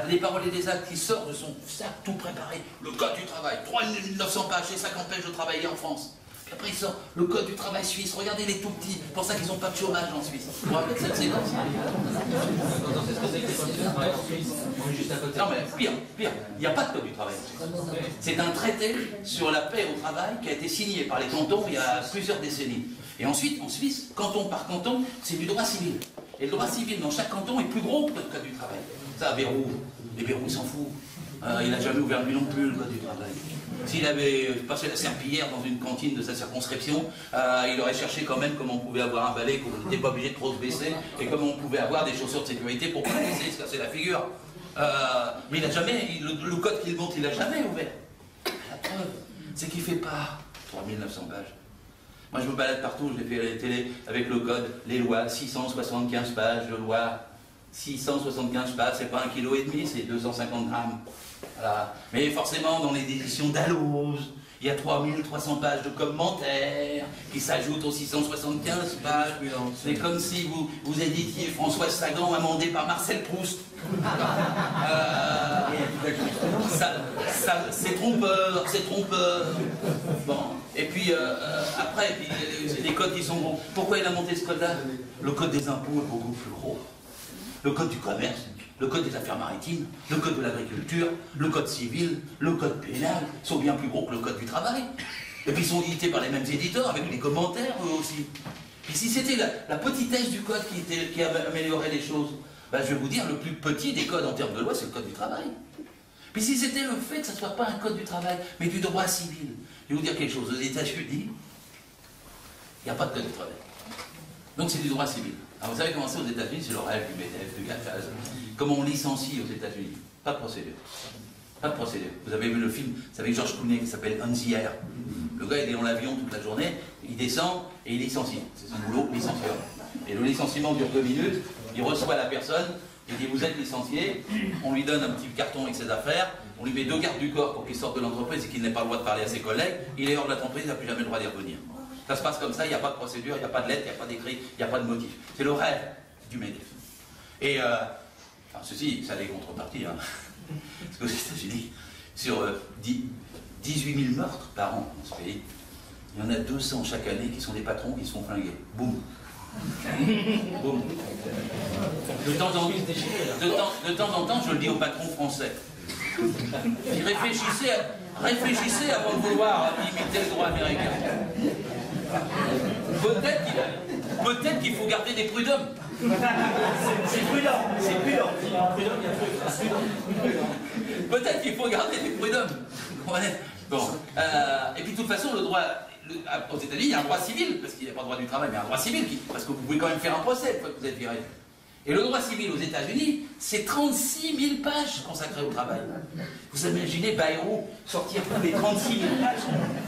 des paroles et des actes qui sortent de son sac tout préparé. Le Code du travail, 3900 pages et 50 pages de travailler en France. Puis après, il sort le Code du travail suisse. Regardez les tout petits, c'est pour ça qu'ils n'ont pas de chômage en Suisse. Vous vous rappelez de cette séquence? Non mais pire, il n'y a pas de Code du travail en Suisse. C'est un traité sur la paix au travail qui a été signé par les cantons il y a plusieurs décennies. Et ensuite, en Suisse, canton par canton, c'est du droit civil. Et le droit civil dans chaque canton est plus gros que le Code du travail. Ça, à Bérou, les Bérou, il s'en fout. Il n'a jamais ouvert lui non plus le Code du travail. S'il avait passé la serpillière dans une cantine de sa circonscription, il aurait cherché quand même comment on pouvait avoir un balai, qu'on n'était pas obligé de trop se baisser, et comment on pouvait avoir des chaussures de sécurité pour pas laisser se casser la figure. Mais il n'a jamais, le code qu'il monte, il n'a jamais ouvert. La preuve, c'est qu'il ne fait pas 3900 pages. Moi, je me balade partout, je l'ai fait à la télé avec le code, les lois, 675 pages de loi. 675 pages, c'est pas 1,5 kg, c'est 250 grammes. Voilà. Mais forcément, dans les éditions d'Alloz, il y a 3300 pages de commentaires qui s'ajoutent aux 675 pages. C'est comme si vous éditiez François Sagan amendé par Marcel Proust. C'est trompeur, c'est trompeur. Bon. Et puis, après, les codes qui sont gros. Pourquoi il a monté ce code-là? Le code des impôts est beaucoup plus gros. Le code du commerce, le code des affaires maritimes, le code de l'agriculture, le code civil, le code pénal sont bien plus gros que le code du travail. Et puis ils sont édités par les mêmes éditeurs, avec des commentaires eux aussi. Puis si c'était la petitesse du code qui améliorait les choses, ben, je vais vous dire, le plus petit des codes en termes de loi, c'est le code du travail. Puis si c'était le fait que ce ne soit pas un code du travail, mais du droit civil, je vais vous dire quelque chose, aux États-Unis, il n'y a pas de code du travail. Donc c'est du droit civil. Alors vous savez comment c'est aux États-Unis, c'est le rêve du MEDEF, du GAFAS. Comment on licencie aux États-Unis? Pas de procédure. Pas de procédure. Vous avez vu le film, c'est avec George Clooney qui s'appelle On the Air. Le gars il est dans l'avion toute la journée, il descend et il licencie. C'est son boulot, licencieur. Et le licenciement dure 2 minutes, il reçoit la personne, il dit vous êtes licencié, on lui donne un petit carton avec ses affaires, on lui met 2 gardes du corps pour qu'il sorte de l'entreprise et qu'il n'ait pas le droit de parler à ses collègues, il est hors de l'entreprise, il n'a plus jamais le droit d'y revenir. Ça se passe comme ça, il n'y a pas de procédure, il n'y a pas de lettre, il n'y a pas d'écrit, il n'y a pas de motif. C'est le rêve du MEDEF. Et ceci, ça a des contreparties. Hein. Parce qu'aux États-Unis, sur 18 000 meurtres par an dans ce pays, il y en a 200 chaque année qui sont des patrons qui se font flinguer. Boum. Boum. De temps en temps, je le dis aux patrons français. Réfléchissez avant de vouloir imiter le droit américain. Peut-être qu'il faut garder des prud'hommes. C'est prudent, c'est prudent. Peut-être qu'il faut garder des prud'hommes. Bon. Et puis de toute façon, le droit, aux États-Unis, il y a un droit civil, parce qu'il n'y a pas de droit du travail, mais un droit civil, parce que vous pouvez quand même faire un procès une fois que vous êtes viré. Et le droit civil aux États-Unis, c'est 36 000 pages consacrées au travail. Vous imaginez Bayrou sortir tous les 36 000 pages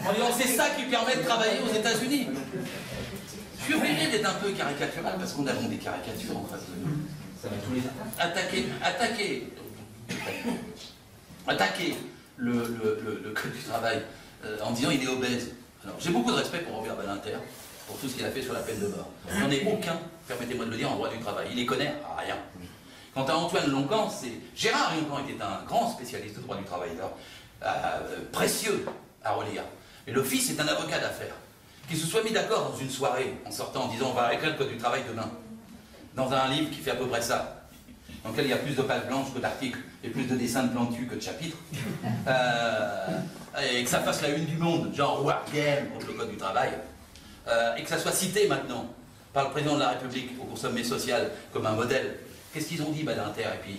en disant c'est ça qui permet de travailler aux États-Unis. Je suis obligé d'être un peu caricatural parce qu'on a des caricatures en face de nous. Ça va tous les attaquer le code du travail en disant il est obèse. Alors j'ai beaucoup de respect pour Robert Badinter, pour tout ce qu'il a fait sur la peine de mort. J'en ai aucun, permettez-moi de le dire, en droit du travail. Il les connaît à rien. Quant à Antoine Loncan, Gérard Loncan était un grand spécialiste de droit du travail, précieux à relire. Et le fils est un avocat d'affaires. Qu'il se soit mis d'accord dans une soirée, en sortant, en disant on va écrire le code du travail demain, dans un livre qui fait à peu près ça, dans lequel il y a plus de pages blanches que d'articles, et plus de dessins de plans de cul que de chapitres, et que ça fasse la une du Monde, genre War Game contre le code du travail, et que ça soit cité maintenant par le président de la République au sommet social comme un modèle. Qu'est-ce qu'ils ont dit, Badinter et puis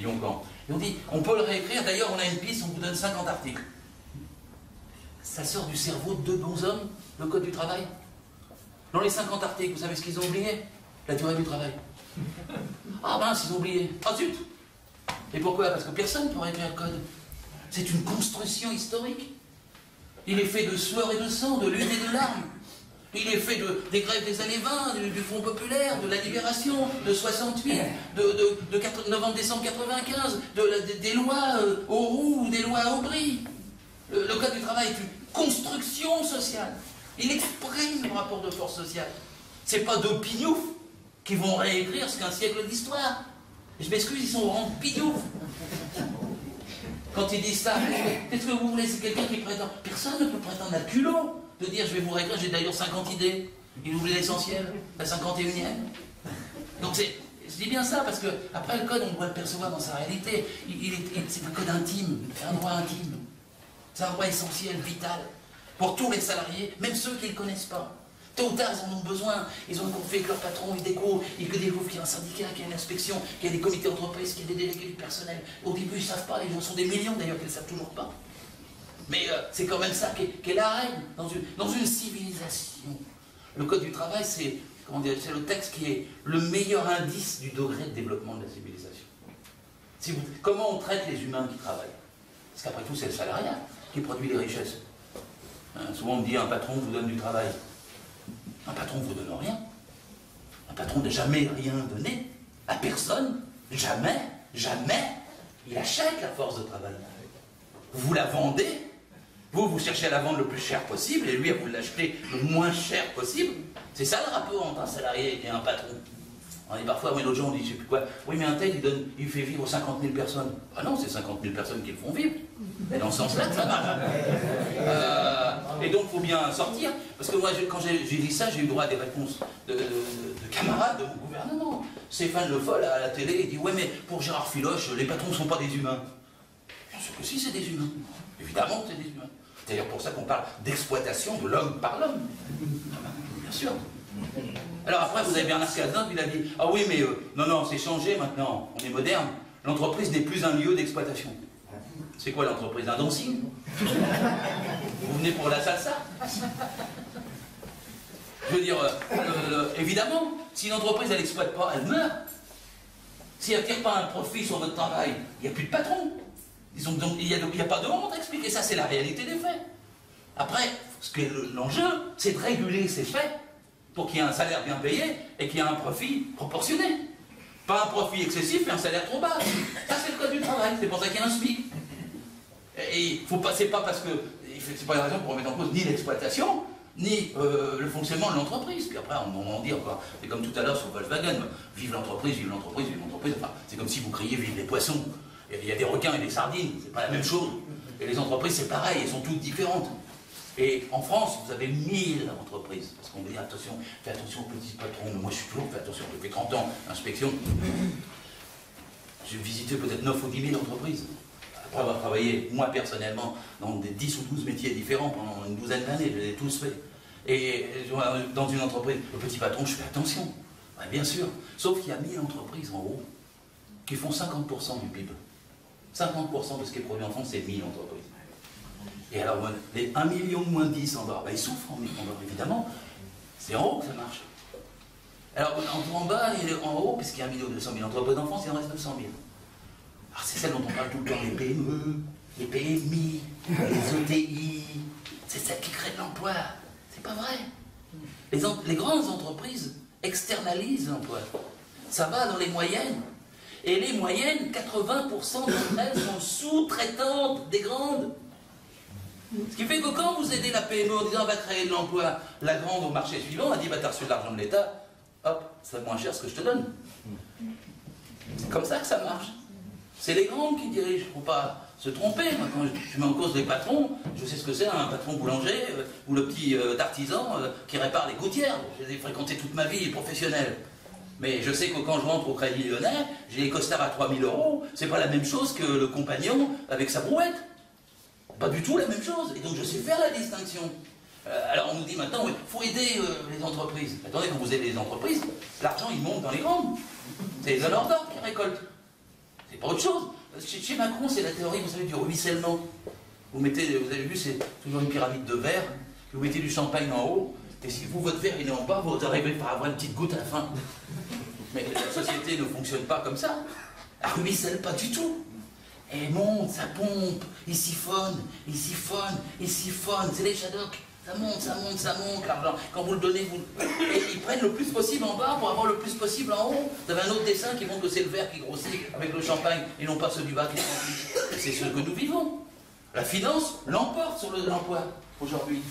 Loncan? Ils ont dit, on peut le réécrire, d'ailleurs on a une piste, on vous donne 50 articles. Ça sort du cerveau de deux bons hommes, le code du travail. Dans les 50 articles, vous savez ce qu'ils ont oublié? La durée du travail. Ah mince, ils ont oublié. Ah zut! Et pourquoi? Parce que personne ne peut réécrire le code. C'est une construction historique. Il est fait de sueur et de sang, de lutte et de larmes. Il est fait des grèves des années 20, du Front populaire, de la Libération, de 68, de novembre-décembre 95, des lois au roux ou des lois à Aubry. Le code du travail est une construction sociale. Il exprime le rapport de force sociale. C'est pas deux pignoufs qui vont réécrire ce qu'un siècle d'histoire. Je m'excuse, ils sont vraiment pignoufs. Quand ils disent ça, qu'est-ce que vous voulez? C'est quelqu'un qui prétend. Personne ne peut prétendre à culot de dire je vais vous réécrire, j'ai d'ailleurs 50 idées. Il oublie l'essentiel, la 51e. Donc je dis bien ça parce que après le code, on doit le percevoir dans sa réalité. C'est un code intime, c'est un droit intime. C'est un droit essentiel, vital, pour tous les salariés, même ceux qui ne le connaissent pas. Tôt ou tard, ils en ont besoin. Ils ont compris que leur patron, ils découvrent qu'il y a un syndicat, qu'il y a une inspection, qu'il y a des comités d'entreprise, qu'il y a des délégués du personnel. Au début, ils ne savent pas, les gens sont des millions d'ailleurs qui ne le savent toujours pas. Mais c'est quand même ça qui est la règle dans une civilisation. Le code du travail, c'est le texte qui est le meilleur indice du degré de développement de la civilisation. Comment on traite les humains qui travaillent? Parce qu'après tout, c'est le salariat qui produit les richesses. Souvent, on me dit un patron vous donne du travail. Un patron ne vous donne rien. Un patron n'a jamais rien donné à personne. Jamais, jamais. Il achète la force de travail. Vous la vendez. Vous cherchez à la vendre le plus cher possible et lui, à vous l'acheter le moins cher possible. C'est ça le rapport entre un salarié et un patron. On dit parfois, oui, l'autre jour, on dit, je sais plus quoi. Oui, mais un tel, il fait vivre 50 000 personnes. Ah non, c'est 50 000 personnes qui le font vivre. Et dans ce sens-là, ça marche. Et donc, il faut bien sortir. Parce que moi, quand j'ai dit ça, j'ai eu droit à des réponses de camarades de mon gouvernement. Stéphane Le Foll, à la télé, il dit, ouais, mais pour Gérard Filoche, les patrons ne sont pas des humains. Bien sûr que si, c'est des humains. Évidemment que c'est des humains. C'est d'ailleurs pour ça qu'on parle d'exploitation de l'homme par l'homme. Bien sûr. Alors après, vous avez Bernard Cazeneuve, il a dit « Ah oui, mais non, c'est changé maintenant, on est moderne. L'entreprise n'est plus un lieu d'exploitation. » C'est quoi l'entreprise? Un dancing? Vous venez pour la salsa? Je veux dire, évidemment, si l'entreprise, elle n'exploite pas, elle meurt. Si elle ne tire pas un profit sur votre travail, il n'y a plus de patron. Il n'y a pas de honte à expliquer ça, c'est la réalité des faits. Après, l'enjeu, c'est de réguler ces faits pour qu'il y ait un salaire bien payé et qu'il y ait un profit proportionné. Pas un profit excessif et un salaire trop bas. Ça, c'est le code du travail, c'est pour ça qu'il y a un SMIC. Et c'est pas parce que... C'est pas une raison pour remettre en cause ni l'exploitation, ni le fonctionnement de l'entreprise. Puis après, on en dit encore. C'est comme tout à l'heure sur Volkswagen. Vive l'entreprise, vive l'entreprise, vive l'entreprise. Enfin, c'est comme si vous criez vive les poissons. Il y a des requins et des sardines, c'est pas la même chose. Et les entreprises, c'est pareil, elles sont toutes différentes. Et en France, vous avez 1000 entreprises. Parce qu'on vous dit, attention, fais attention aux petits patrons. Mais moi, je suis toujours fait attention. Depuis 30 ans, inspection. J'ai visité peut-être 9 ou 10 000 entreprises. Après avoir travaillé, moi, personnellement, dans des 10 ou 12 métiers différents pendant une douzaine d'années, je les ai tous faits. Et dans une entreprise, le petit patron, je fais attention. Ouais, bien sûr. Sauf qu'il y a 1000 entreprises en haut qui font 50% du PIB. 50% de ce qui est produit en France, c'est 1000 entreprises. Et alors, les 1 million moins 10 en bas, ils souffrent en bas, évidemment. C'est en haut que ça marche. Alors, en bas et en haut, puisqu'il y a 1 200 000 entreprises en France, il en reste 900 000. Alors, c'est celle dont on parle tout le temps, les PME, les PMI, les ETI. C'est celles qui créent de l'emploi. C'est pas vrai. Les grandes entreprises externalisent l'emploi. Ça va dans les moyennes. Et les moyennes, 80% d'entre elles sont sous-traitantes des grandes. Ce qui fait que quand vous aidez la PME en disant on va créer de l'emploi, la grande au marché suivant a dit bah t'as reçu de l'argent de l'État, hop, c'est moins cher ce que je te donne. C'est comme ça que ça marche. C'est les grandes qui dirigent, il ne faut pas se tromper. Moi, quand je mets en cause les patrons, je sais ce que c'est un patron boulanger ou le petit artisan qui répare les gouttières. Je les ai fréquentés toute ma vie professionnelle. Mais je sais que quand je rentre au Crédit Lyonnais, j'ai les costards à 3 000 €, c'est pas la même chose que le compagnon avec sa brouette. Pas du tout la même chose. Et donc je sais faire la distinction. Alors on nous dit maintenant, il faut aider les entreprises. Attendez, quand vous aidez les entreprises, l'argent il monte dans les grandes. C'est les donneurs d'ordre qui récoltent. C'est pas autre chose. Chez Macron, c'est la théorie, vous savez, du ruissellement. Vous avez vu, c'est toujours une pyramide de verre. Vous mettez du champagne en haut. Et si vous, votre verre, il est en bas, vous arrivez par avoir une petite goutte à la fin. Mais la société ne fonctionne pas comme ça. Elle ruisselle pas du tout. Elle monte, ça pompe, il siphonne, il siphonne, il siphonne. C'est les Shadocks. Ça monte, ça monte, ça monte, l'argent. Quand vous le donnez, et ils prennent le plus possible en bas pour avoir le plus possible en haut. Vous avez un autre dessin qui montre que c'est le verre qui grossit avec le champagne et non pas ceux du bas qui grossit. C'est ce que nous vivons. La finance l'emporte sur l'emploi aujourd'hui.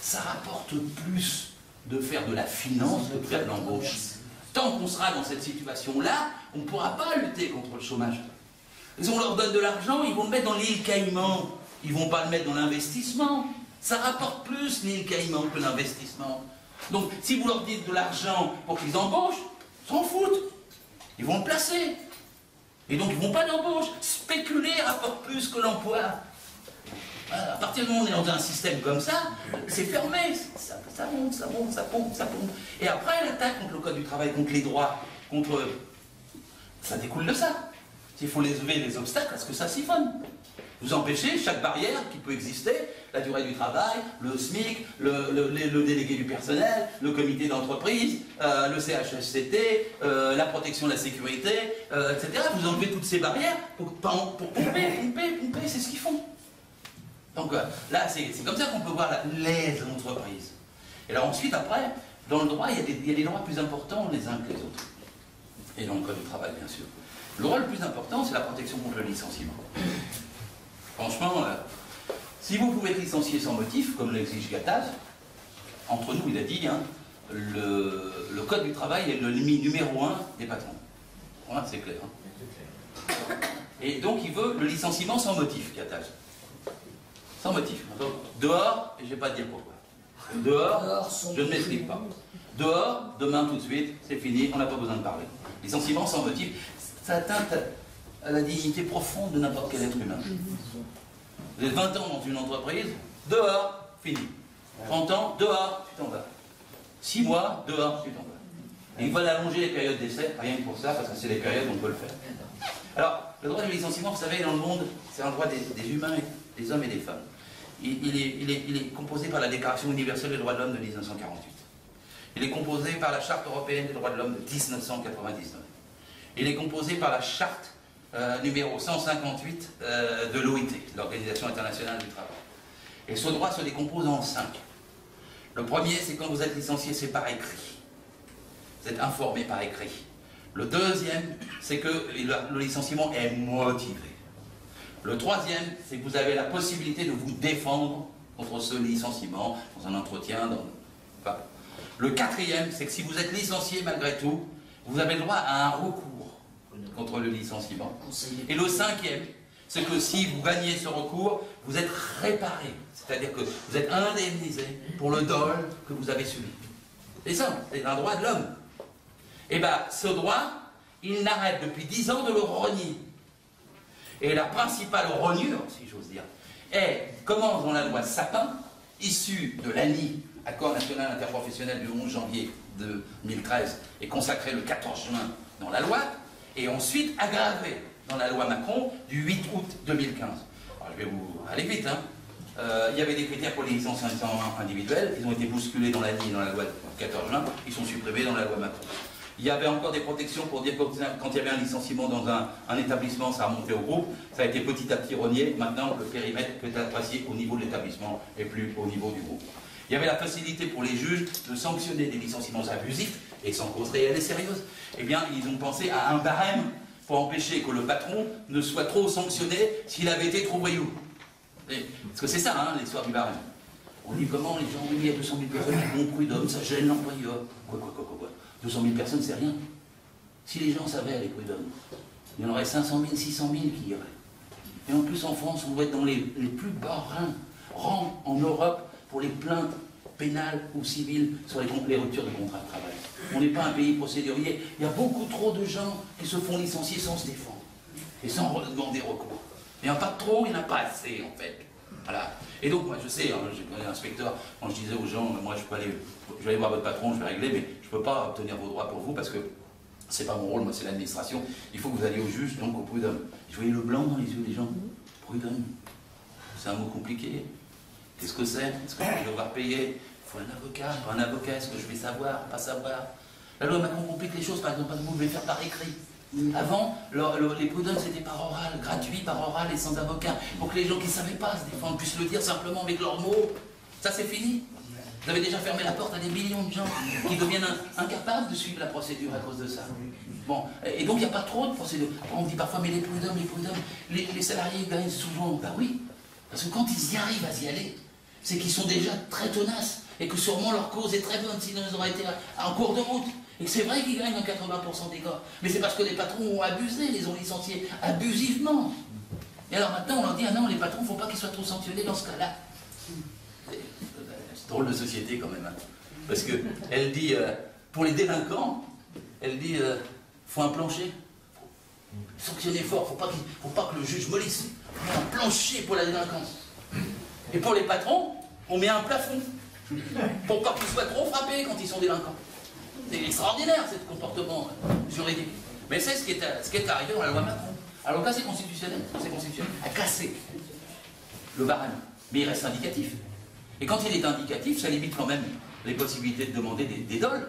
Ça rapporte plus de faire de la finance que de faire de l'embauche. Tant qu'on sera dans cette situation-là, on ne pourra pas lutter contre le chômage. On leur donne de l'argent, ils vont le mettre dans l'île Caïman. Ils ne vont pas le mettre dans l'investissement. Ça rapporte plus l'île Caïman que l'investissement. Donc, si vous leur dites de l'argent pour qu'ils embauchent, ils s'en foutent. Ils vont le placer. Et donc, ils ne vont pas d'embauche. Spéculer rapporte plus que l'emploi. À partir du moment où on est dans un système comme ça, c'est fermé. Ça monte, ça monte, ça pompe, ça pompe. Et après, l'attaque contre le Code du travail, contre les droits, contre... Ça découle de ça. Il faut lever les obstacles à ce que ça siphonne. Vous empêchez chaque barrière qui peut exister, la durée du travail, le SMIC, le délégué du personnel, le comité d'entreprise, le CHSCT, la protection de la sécurité, etc. Vous enlevez toutes ces barrières pour pomper, c'est ce qu'ils font. Donc là, c'est comme ça qu'on peut voir les entreprises. Et alors ensuite, après, dans le droit, il y a des droits plus importants les uns que les autres. Et dans le Code du travail, bien sûr. Le droit le plus important, c'est la protection contre le licenciement. Franchement, si vous pouvez être licencié sans motif, comme l'exige Gattaz, entre nous, il a dit, hein, le Code du travail est l'ennemi numéro 1 des patrons. Voilà, c'est clair. Hein. Et donc, il veut le licenciement sans motif, Gattaz. Sans motif. Donc, dehors, et je ne vais pas te dire pourquoi. Dehors, je ne m'explique pas. Dehors, demain tout de suite, c'est fini, on n'a pas besoin de parler. Licenciement sans motif, ça atteint à la dignité profonde de n'importe quel être humain. Vous êtes 20 ans dans une entreprise, dehors, fini. 30 ans, dehors, tu t'en vas. 6 mois, dehors, tu t'en vas. Et ils veulent allonger les périodes d'essai, rien que pour ça, parce que c'est les périodes où on peut le faire. Alors, le droit du licenciement, vous savez, dans le monde, c'est un droit des humains, des hommes et des femmes. Il est composé par la Déclaration universelle des droits de l'homme de 1948. Il est composé par la Charte européenne des droits de l'homme de 1999. Il est composé par la Charte numéro 158 de l'OIT, l'Organisation internationale du travail. Et ce droit se décompose en 5. Le premier, c'est quand vous êtes licencié, c'est par écrit. Vous êtes informé par écrit. Le deuxième, c'est que le licenciement est motivé. Le troisième, c'est que vous avez la possibilité de vous défendre contre ce licenciement dans un entretien. Enfin, le quatrième, c'est que si vous êtes licencié malgré tout, vous avez le droit à un recours contre le licenciement. Et le cinquième, c'est que si vous gagnez ce recours, vous êtes réparé. C'est-à-dire que vous êtes indemnisé pour le dol que vous avez subi. C'est ça, c'est un droit de l'homme. Et bien, ce droit, il n'arrête depuis 10 ans de le renier. Et la principale rognure, si j'ose dire, commence dans la loi Sapin, issue de l'ANI, Accord national interprofessionnel du 11 janvier 2013, et consacré le 14 juin dans la loi, et ensuite aggravé dans la loi Macron du 8 août 2015. Alors, je vais vous aller vite, hein. Il y avait des critères pour les licences individuelles, ils ont été bousculés dans l'ANI et dans la loi du 14 juin, ils sont supprimés dans la loi Macron. Il y avait encore des protections pour dire que quand il y avait un licenciement dans un établissement, ça remontait au groupe. Ça a été petit à petit renié. Maintenant, le périmètre peut être apprécié au niveau de l'établissement et plus au niveau du groupe. Il y avait la facilité pour les juges de sanctionner des licenciements abusifs et sans cause réelle et sérieuse. Eh bien, ils ont pensé à un barème pour empêcher que le patron ne soit trop sanctionné s'il avait été trop voyou. Parce que c'est ça, hein, l'histoire du barème. On dit comment les gens, oui, il y a 200 000 personnes qui ont prud'homme, ça gêne l'employeur. Quoi. 200 000 personnes, c'est rien. Si les gens savaient les prud'hommes, il y en aurait 500 000, 600 000 qui iraient. Et en plus, en France, on doit être dans les plus bas rangs en Europe pour les plaintes pénales ou civiles sur les ruptures de contrat de travail. On n'est pas un pays procédurier. Il y a beaucoup trop de gens qui se font licencier sans se défendre et sans demander recours. Il n'y en a pas trop, il n'y en a pas assez, en fait. Voilà. Et donc, moi, je sais, hein, j'ai connu un inspecteur, quand je disais aux gens, moi, je vais aller voir votre patron, je vais régler, mais je ne peux pas obtenir vos droits pour vous parce que c'est pas mon rôle, moi, c'est l'administration. Il faut que vous alliez au juge, donc au prud'homme. Je voyais le blanc dans les yeux des gens. Prud'homme. C'est un mot compliqué. Qu'est-ce que c'est? Est-ce que je vais devoir payer? Il faut un avocat. Pas un avocat, est-ce que je vais savoir? Pas savoir. La loi Macron complique les choses, par exemple, vous devez faire par écrit. Avant, les prud'hommes, c'était par oral, gratuit par oral et sans avocat, pour que les gens qui ne savaient pas se défendre puissent le dire simplement avec leurs mots. Ça, c'est fini. Vous avez déjà fermé la porte à des millions de gens qui deviennent incapables de suivre la procédure à cause de ça. Bon, et donc il n'y a pas trop de procédures. On dit parfois, mais les prud'hommes, les salariés gagnent souvent. Ben oui, parce que quand ils y arrivent à y aller, c'est qu'ils sont déjà très tenaces et que sûrement leur cause est très bonne, sinon ils auraient été en cours de route. Et c'est vrai qu'ils gagnent dans 80% des cas. Mais c'est parce que les patrons ont abusé, les ont licenciés abusivement. Et alors maintenant, on leur dit, ah non, les patrons, il ne faut pas qu'ils soient trop sanctionnés dans ce cas-là. C'est drôle de société quand même. Hein. Parce qu'elle dit, pour les délinquants, elle dit, faut un plancher. Sanctionner fort, faut pas que le juge mollisse. Il faut un plancher pour la délinquance. Et pour les patrons, on met un plafond. Pour pas qu'ils soient trop frappés quand ils sont délinquants. C'est extraordinaire, ce comportement juridique. Mais c'est ce qui est arrivé dans la loi Macron. Alors là, c'est constitutionnel, à casser le barème. Mais il reste indicatif. Et quand il est indicatif, ça limite quand même les possibilités de demander des dols.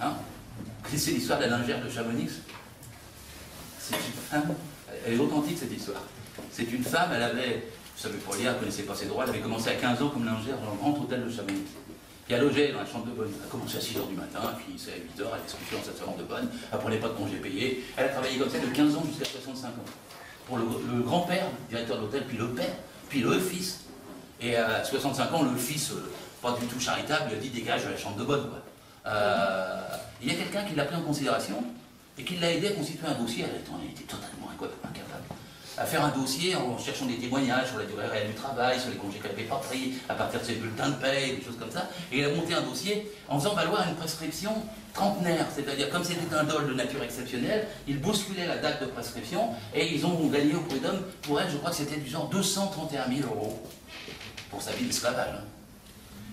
Hein? C'est l'histoire de la lingère de Chamonix. C'est une femme, elle est authentique cette histoire. C'est une femme, elle avait, je ne savais pas lire, elle ne connaissait pas ses droits, elle avait commencé à 15 ans comme lingère dans le grand hôtel de Chamonix. Puis elle logeait dans la chambre de bonne. Elle a commencé à 6h du matin, puis c'est à 8h, elle a couchée dans sa chambre de bonne, elle ne prenait pas de congé payé. Elle a travaillé comme ça de 15 ans jusqu'à 65 ans. Pour le grand-père, directeur de l'hôtel, puis le père, puis le fils. Et à 65 ans, le fils, pas du tout charitable, il a dit dégage de la chambre de bonne. Quoi. Il y a quelqu'un qui l'a pris en considération et qui l'a aidé à constituer un dossier. Elle était totalement incapable. À faire un dossier en cherchant des témoignages sur la durée réelle du travail, sur les congés qu'elle n'avait pas pris, à partir de ses bulletins de paie, des choses comme ça. Et il a monté un dossier en faisant valoir une prescription trentenaire, c'est-à-dire comme c'était un dol de nature exceptionnelle, il bousculait la date de prescription et ils ont gagné au prud'homme, pour elle, je crois que c'était du genre 231 000 € pour sa vie d'esclavage. Hein.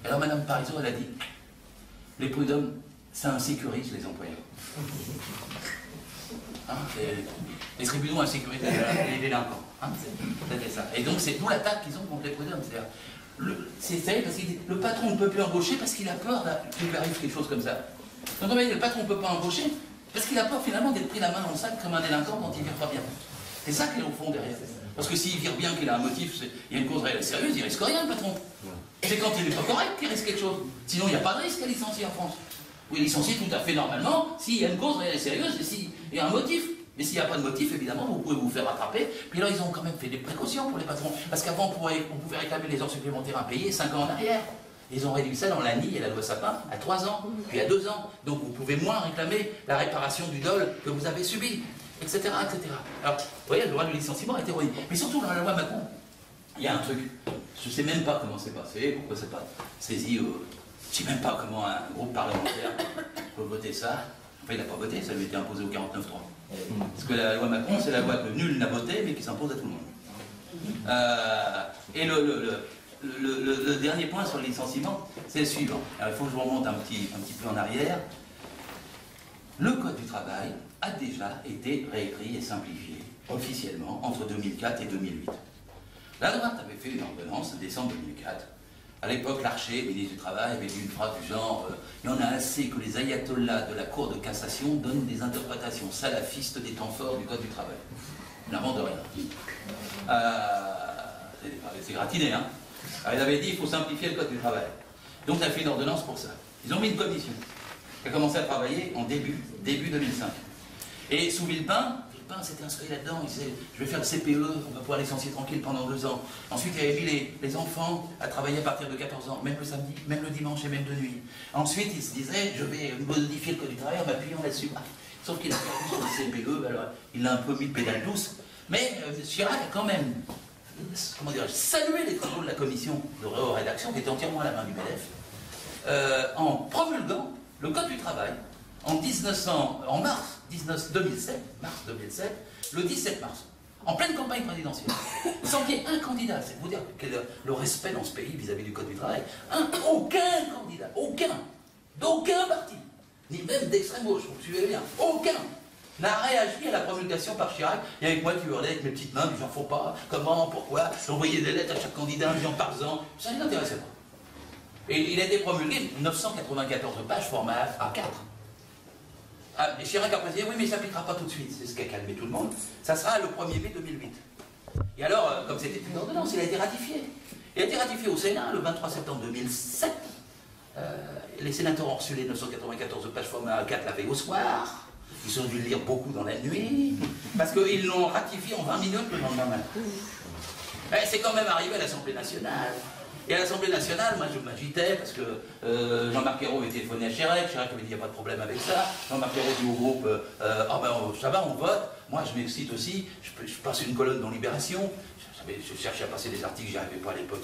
Alors Madame Parizeau, elle a dit, les prud'hommes, ça insécurise les employeurs. Hein, les tribunaux insécurisent les délinquants. Hein, c'est ça. Et donc c'est d'où l'attaque qu'ils ont contre les prud'hommes. C'est parce que le patron ne peut plus embaucher parce qu'il a peur qu'il lui arrive quelque chose comme ça. Donc le patron ne peut pas embaucher parce qu'il a peur finalement d'être pris la main dans le sac comme un délinquant quand il ne vire pas bien. C'est ça qui est au fond derrière. Parce que s'il vire bien, qu'il a un motif, il y a une cause réelle et sérieuse, il ne risque rien le patron. C'est quand il n'est pas correct qu'il risque quelque chose. Sinon il n'y a pas de risque à licencier en France. Vous pouvez licencier tout à fait normalement s'il y a une cause réelle et sérieuse et s'il y a un motif. Mais s'il n'y a pas de motif, évidemment, vous pouvez vous faire rattraper. Puis là, ils ont quand même fait des précautions pour les patrons. Parce qu'avant, on pouvait réclamer les heures supplémentaires impayées 5 ans en arrière. Ils ont réduit ça dans l'ANI et la loi Sapin à 3 ans, puis à 2 ans. Donc vous pouvez moins réclamer la réparation du dol que vous avez subi, etc. etc. Alors, vous voyez, le droit de licenciement a été remis. Mais surtout, dans la loi Macron, il y a un truc. Je ne sais même pas comment c'est passé, pourquoi c'est pas saisi. Je ne sais même pas comment un groupe parlementaire peut voter ça. Enfin, il n'a pas voté, ça lui a été imposé au 49.3. Parce que la loi Macron, c'est la loi que nul n'a votée, mais qui s'impose à tout le monde. Et le dernier point sur le licenciement, c'est le suivant. Alors, il faut que je vous remonte un petit peu en arrière. Le Code du travail a déjà été réécrit et simplifié officiellement entre 2004 et 2008. La droite avait fait une ordonnance en décembre 2004. À l'époque, Larcher, ministre du Travail, avait dit une phrase du genre « Il y en a assez que les ayatollahs de la Cour de cassation donnent des interprétations salafistes des temps forts du Code du travail. » Il n'invente rien. C'est gratiné, hein. Alors, il avait dit « Il faut simplifier le Code du travail. » Donc on a fait une ordonnance pour ça. Ils ont mis une commission qui a commencé à travailler en début 2005. Et sous Villepin s'était inscrit là-dedans, il disait je vais faire le CPE, on va pouvoir licencier tranquille pendant 2 ans. Ensuite il avait mis les enfants à travailler à partir de 14 ans, même le samedi, même le dimanche et même de nuit. Ensuite il se disait je vais modifier le code du travail en m'appuyant là-dessus. Sauf qu'il a perdu sur le CPE, alors il a un peu mis de pédale douce, mais Chirac a quand même, comment dirais-je, salué les travaux de la commission de rédaction qui était entièrement à la main du MEDEF, en promulguant le code du travail en mars 2007, le 17 mars, en pleine campagne présidentielle, sans qu'il y ait un candidat. C'est vous dire quel est le respect dans ce pays vis-à-vis du code du travail. Aucun candidat, d'aucun parti, ni même d'extrême gauche, vous me suivez bien, aucun n'a réagi à la promulgation par Chirac, et avec moi qui hurlais avec mes petites mains, du genre faut pas, comment, pourquoi, j'envoyais des lettres à chaque candidat, en disant parle-en, ça ne l'intéressait pas. Et il a été promulgué 994 pages, format A4. Et Chirac a précisé, oui mais ça n'appliquera pas tout de suite, c'est ce qui a calmé tout le monde, ça sera le 1er mai 2008. Et alors, comme c'était une ordonnance, il a été ratifié. Il a été ratifié au Sénat le 23 septembre 2007. Les sénateurs ont reçu les 994 pages format A4 la veille au soir. Ils ont dû le lire beaucoup dans la nuit, parce qu'ils l'ont ratifié en 20 minutes le lendemain matin. C'est quand même arrivé à l'Assemblée nationale. Et à l'Assemblée nationale, moi je m'agitais parce que Jean-Marc Ayrault avait téléphoné à Chirac avait dit il n'y a pas de problème avec ça. Jean-Marc Ayrault dit au groupe ah ben ça va, on vote. Moi je m'excite aussi, je passe une colonne dans Libération. Je cherchais à passer des articles, j'y arrivais pas à l'époque.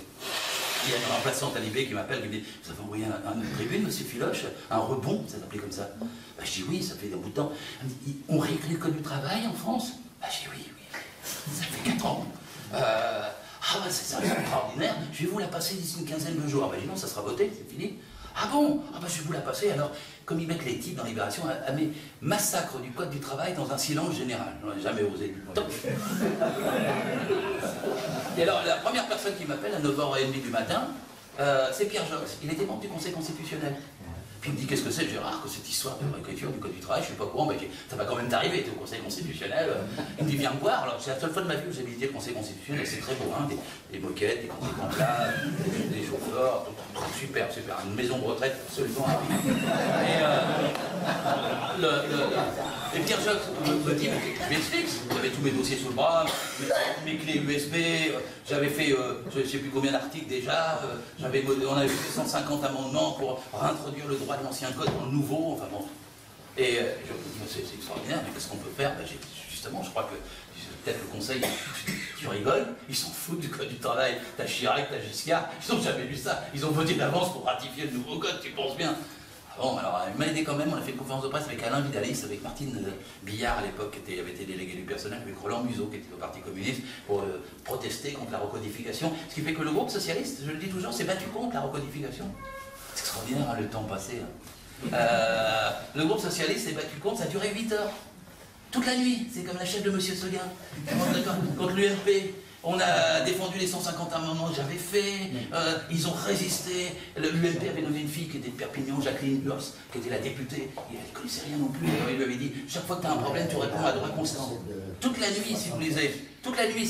Il y a une remplaçante à Libé qui m'appelle, qui me dit vous avez envoyé une tribune, monsieur Filoche, un rebond, ça s'appelait comme ça. Ben, je dis oui, ça fait un bout de temps. Elle me dit on réécrit le code du travail en France? Ben, je dis oui, ça fait 4 ans. Ah ben c'est extraordinaire, je vais vous la passer d'ici une quinzaine de jours. Ah ben dis non, ça sera voté, c'est fini. Ah bon? Ah ben je vais vous la passer. Alors, comme ils mettent les types dans Libération, à mes massacres du code du travail dans un silence général. Je n'aurais jamais osé. Et alors, la première personne qui m'appelle à 9h30 du matin, c'est Pierre Jox. Il était membre du Conseil constitutionnel. Puis il me dit qu'est-ce que c'est, Gérard, que cette histoire de réécriture du code du travail, je ne suis pas au courant, mais ça va quand même t'arriver, tu es au Conseil constitutionnel. Il me dit viens me voir. Alors c'est la seule fois de ma vie où j'ai visité le Conseil constitutionnel, c'est très beau, hein, des moquettes, des contemplats, des chauffeurs, super, une maison de retraite absolument rapide. Et Pierre Jox me dit, je m'explique, j'avais tous mes dossiers sous le bras, mes clés USB, j'avais fait je ne sais plus combien d'articles déjà, on avait fait 150 amendements pour réintroduire le droit de l'ancien code dans le nouveau, enfin bon. Et je me dis, c'est extraordinaire, mais qu'est-ce qu'on peut faire? Justement, je crois que peut-être le Conseil, tu rigoles, ils s'en foutent du code du travail. T'as Chirac, t'as Giscard, ils n'ont jamais lu ça. Ils ont voté d'avance pour ratifier le nouveau code, tu penses bien. Bon, alors, il m'a aidé quand même, on a fait une conférence de presse avec Alain Vidalis, avec Martine Billard à l'époque, qui avait été délégué du personnel, avec Roland Museau, qui était au Parti communiste, pour protester contre la recodification. Ce qui fait que le groupe socialiste, je le dis toujours, s'est battu contre la recodification. C'est extraordinaire, hein, le temps passé. Hein. Le groupe socialiste s'est battu contre, ça a duré 8 heures. Toute la nuit, c'est comme la chef de Monsieur Seguin, contre l'UMP. On a défendu les 150 amendements que j'avais fait, ils ont résisté. L'UMP avait nommé une fille qui était de Perpignan, Jacqueline Hurs, qui était la députée. Elle ne connaissait rien non plus. Alors il lui avait dit, chaque fois que tu as un problème, tu réponds à droit constant. Toute la nuit, si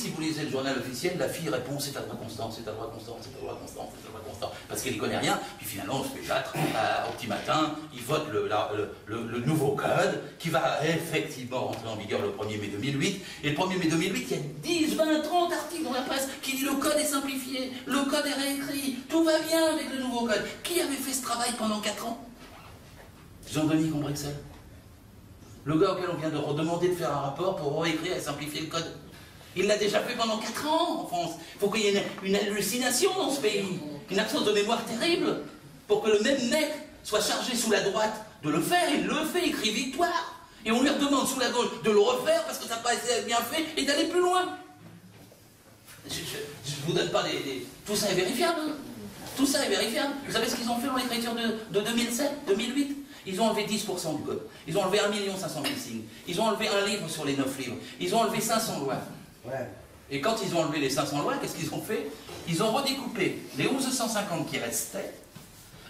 vous lisez le journal officiel, la fille répond, c'est à droit constant, c'est à droit constant, c'est à droit constant, c'est à droit constant. Parce qu'elle n'y connaît rien. Puis finalement, on se fait battre au petit matin. Ils votent le nouveau code qui va effectivement rentrer en vigueur le 1er mai 2008. Et le 1er mai 2008, il y a 10, 20, 30 articles dans la presse qui dit le code est simplifié, le code est réécrit, tout va bien avec le nouveau code. Qui avait fait ce travail pendant 4 ans? Jean-Denis Combrexel. Le gars auquel on vient de redemander de faire un rapport pour réécrire et simplifier le code. Il l'a déjà fait pendant 4 ans en France. Il faut qu'il y ait une hallucination dans ce pays, une absence de mémoire terrible, pour que le même mec soit chargé sous la droite de le faire. Il le fait, écrit victoire. Et on lui redemande sous la gauche de le refaire parce que ça n'a pas été bien fait et d'aller plus loin. Je ne vous donne pas des... Tout ça est vérifiable. Hein. Tout ça est vérifiable. Vous savez ce qu'ils ont fait dans l'écriture de 2007, 2008 ? Ils ont enlevé 10% du code. Ils ont enlevé 1 500 000 signes. Ils ont enlevé un livre sur les 9 livres. Ils ont enlevé 500 lois. Ouais. Et quand ils ont enlevé les 500 lois, qu'est-ce qu'ils ont fait? Ils ont redécoupé les 1150 qui restaient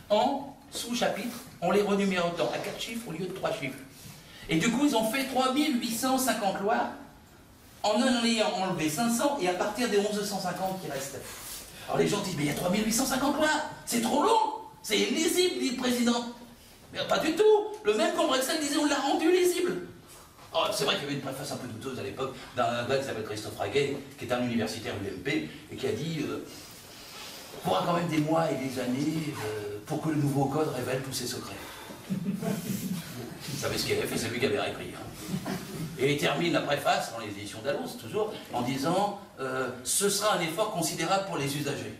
en sous-chapitres, en les renumérotant à 4 chiffres au lieu de 3 chiffres. Et du coup, ils ont fait 3850 lois en ayant enlevé 500 et à partir des 1150 qui restaient. Alors les gens disent, mais il y a 3850 lois, c'est trop long. C'est illisible, dit le président. Mais pas du tout. Le même Combrexel disait on l'a rendu lisible. Oh, c'est vrai qu'il y avait une préface un peu douteuse à l'époque d'un gars qui s'appelle Christophe Raguet, qui était un universitaire UMP, et qui a dit il faudra quand même des mois et des années pour que le nouveau code révèle tous ses secrets. Vous savez ce qu'il avait fait, c'est lui qui avait réécrit. Hein. Et il termine la préface, dans les éditions d'Allos, toujours, en disant ce sera un effort considérable pour les usagers.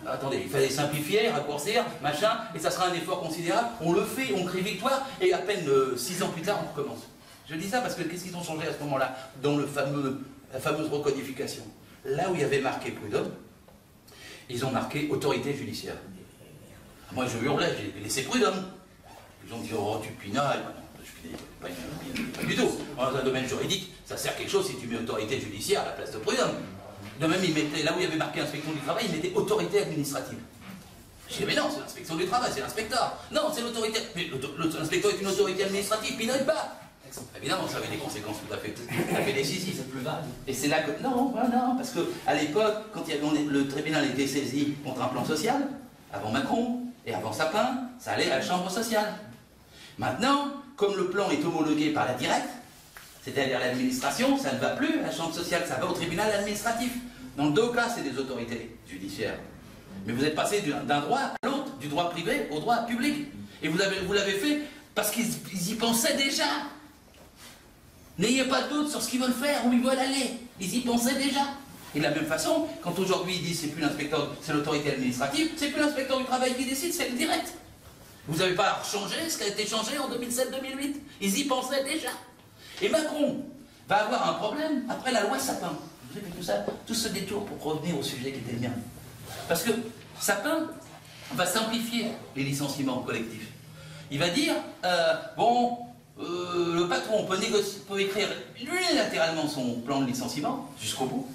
Attendez, il fallait simplifier, raccourcir, machin, et ça sera un effort considérable. On le fait, on crie victoire, et à peine 6 ans plus tard, on recommence. Je dis ça parce que qu'est-ce qu'ils ont changé à ce moment-là, dans la fameuse recodification? Là où il y avait marqué prud'homme, ils ont marqué autorité judiciaire. Moi, je hurlais, j'ai laissé prud'homme. Les gens disent, oh, tu pinailles. Pas du tout. Dans un domaine juridique, ça sert quelque chose si tu mets autorité judiciaire à la place de prud'homme. De même, ils mettaient, là où il y avait marqué inspection du travail, ils mettaient autorité administrative. Je dis, mais non, c'est l'inspection du travail, c'est l'inspecteur. Non, c'est l'autorité. Mais l'inspecteur est une autorité administrative, pinaille pas. Évidemment, ça avait des conséquences tout à fait décisives. C'est plus vague. Et c'est là que... Non, non, parce qu'à l'époque, quand le tribunal était saisi contre un plan social, avant Macron et avant Sapin, ça allait à la chambre sociale. Maintenant, comme le plan est homologué par la directe, c'est-à-dire l'administration, ça ne va plus à la chambre sociale, ça va au tribunal administratif. Dans le deux cas, c'est des autorités judiciaires. Mais vous êtes passé d'un droit à l'autre, du droit privé au droit public. Et vous l'avez fait parce qu'ils y pensaient déjà. N'ayez pas de doute sur ce qu'ils veulent faire, où ils veulent aller. Ils y pensaient déjà. Et de la même façon, quand aujourd'hui ils disent c'est plus l'inspecteur, c'est l'autorité administrative, c'est plus l'inspecteur du travail qui décide, c'est le direct. Vous n'avez pas à changer ce qui a été changé en 2007-2008. Ils y pensaient déjà. Et Macron va avoir un problème après la loi Sapin. Vous avez vu tout ce détour pour revenir au sujet qui était le mien. Parce que Sapin va simplifier les licenciements collectifs. Il va dire, le patron peut écrire unilatéralement son plan de licenciement jusqu'au bout,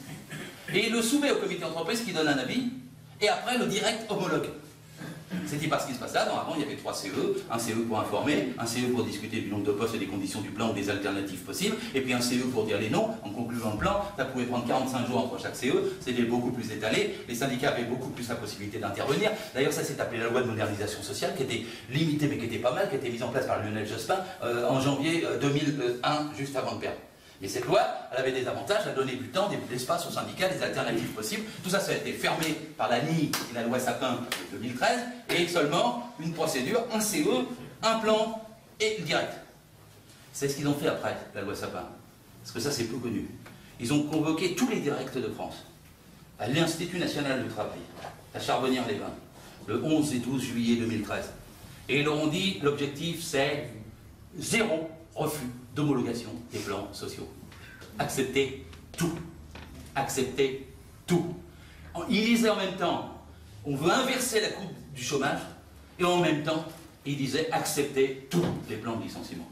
et il le soumet au comité d'entreprise qui donne un avis, et après le direct homologue. C'est pas ce qui se passe là. Avant, il y avait 3 CE, un CE pour informer, un CE pour discuter du nombre de postes et des conditions du plan ou des alternatives possibles, et puis un CE pour dire les noms. En concluant le plan, ça pouvait prendre 45 jours entre chaque CE, c'était beaucoup plus étalé, les syndicats avaient beaucoup plus la possibilité d'intervenir. D'ailleurs, ça s'est appelé la loi de modernisation sociale, qui était limitée mais qui était pas mal, qui a été mise en place par Lionel Jospin en janvier 2001, juste avant de perdre. Et cette loi, elle avait des avantages, elle donnait du temps, de l'espace aux syndicats, des alternatives possibles. Tout ça, ça a été fermé par la NIE et la loi Sapin de 2013, et seulement une procédure, un CE, un plan et le direct. C'est ce qu'ils ont fait après, la loi Sapin. Parce que ça, c'est peu connu. Ils ont convoqué tous les directs de France à l'Institut national du travail, à Charbonnières-les-Bains, le 11 et 12 juillet 2013. Et ils leur ont dit, l'objectif, c'est 0 refus d'homologation des plans sociaux. Accepter tout. Accepter tout. Ils disaient en même temps, on veut inverser la courbe du chômage, et en même temps, ils disaient accepter tous les plans de licenciement.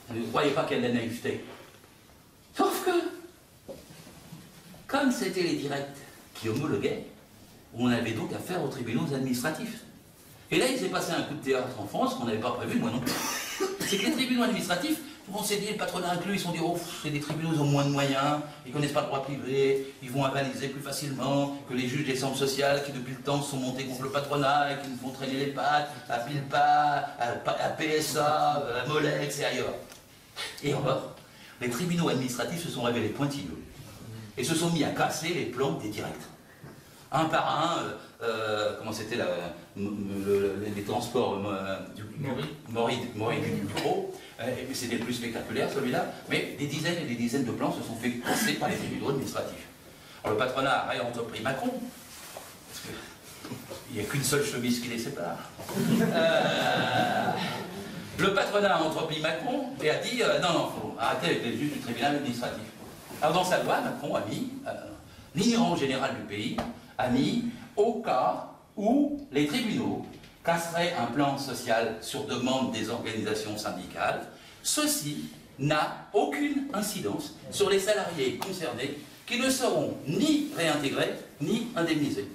Vous ne croyez pas qu'il y a de la naïveté. Sauf que, comme c'était les directs qui homologuaient, on avait donc affaire aux tribunaux administratifs. Et là, il s'est passé un coup de théâtre en France qu'on n'avait pas prévu, moi non plus. C'est que les tribunaux administratifs, on s'est dit, le patronat inclus, ils se sont dit, oh, c'est des tribunaux, ils ont moins de moyens, ils ne connaissent pas le droit privé, ils vont avaliser plus facilement que les juges des centres sociales qui, depuis le temps, sont montés contre le patronat et qui nous font traîner les pattes à Pilpa, à PSA, à Molex et ailleurs. Et or, les tribunaux administratifs se sont révélés pointilleux et se sont mis à casser les plans des directs. Un par un, comment c'était les transports Maury du bureau, c'était le plus spectaculaire celui-là, mais des dizaines et des dizaines de plans se sont fait casser par les tribunaux administratifs. Alors le patronat a réentrepris Macron, parce qu'il n'y a qu'une seule chemise qui les sépare. Le patronat a entrepris Macron et a dit non, il faut arrêter avec les juges du tribunal administratif. Alors dans sa loi, Macron a mis, l'ignorant général du pays, a mis au cas où les tribunaux casseraient un plan social sur demande des organisations syndicales, ceci n'a aucune incidence sur les salariés concernés qui ne seront ni réintégrés ni indemnisés.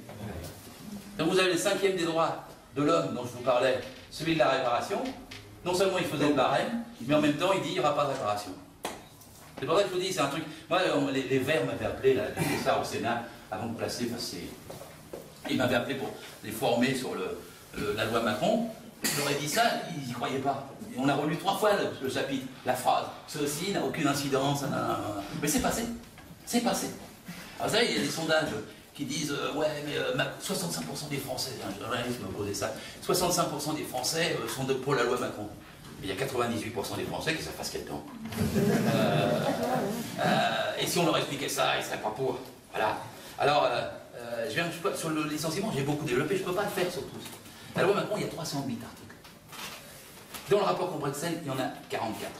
Donc vous avez le 5e des droits de l'homme dont je vous parlais, celui de la réparation. Non seulement il faisait le barème, mais en même temps il dit qu'il n'y aura pas de réparation. C'est pour ça que je vous dis, c'est un truc... Moi, les Verts m'avaient appelé, là, ça au Sénat, avant de placer, ils m'avaient appelé pour les former sur la loi Macron, j'aurais dit ça, ils n'y croyaient pas. Et on a relu 3 fois le chapitre, la phrase. Ceci n'a aucune incidence. Mais c'est passé. C'est passé. Alors, vous savez, il y a des sondages qui disent ouais, mais 65% des Français, un journaliste m'a posé ça, 65% des Français sont pour la loi Macron. Mais il y a 98% des Français qui savent pas ce qu'il y a dedans. Et si on leur expliquait ça, ils ne seraient pas pour. Voilà. Alors, sur le licenciement, j'ai beaucoup développé, je ne peux pas le faire sur tous. La loi Macron, il y a 308 articles. Dans le rapport Combrexel, il y en a 44.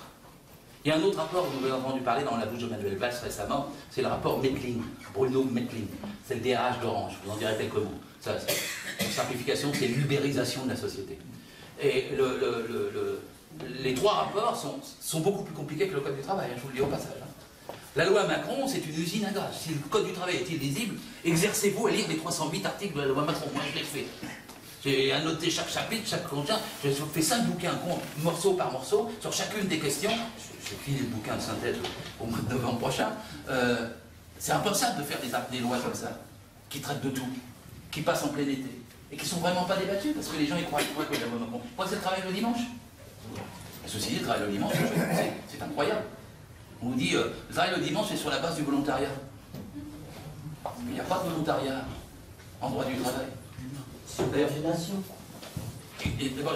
Il y a un autre rapport, vous avez entendu parler dans la bouche de Manuel Valls récemment, c'est le rapport Mettling, Bruno Mettling. C'est le DRH d'Orange, je vous en dirai quelques mots. Ça, en simplification, c'est l'ubérisation de la société. Et les 3 rapports sont beaucoup plus compliqués que le Code du travail, je vous le dis au passage. La loi Macron, c'est une usine à gaz. Si le Code du travail est illisible, exercez-vous à lire les 308 articles de la loi Macron. Moi, je l'ai fait. J'ai annoté chaque chapitre, chaque contenu. J'ai fait 5 bouquins, morceau par morceau, sur chacune des questions. J'ai fini le bouquin de synthèse au mois de novembre prochain. C'est impensable de faire des lois comme ça, qui traitent de tout, qui passent en plein été, et qui ne sont vraiment pas débattues, parce que les gens y croient que la loi Macron. Moi, c'est le travail le dimanche. Ceci dit, le travail le dimanche, c'est incroyable. On vous dit, le travail le dimanche, c'est sur la base du volontariat. Il n'y a pas de volontariat en droit du travail. D'ailleurs,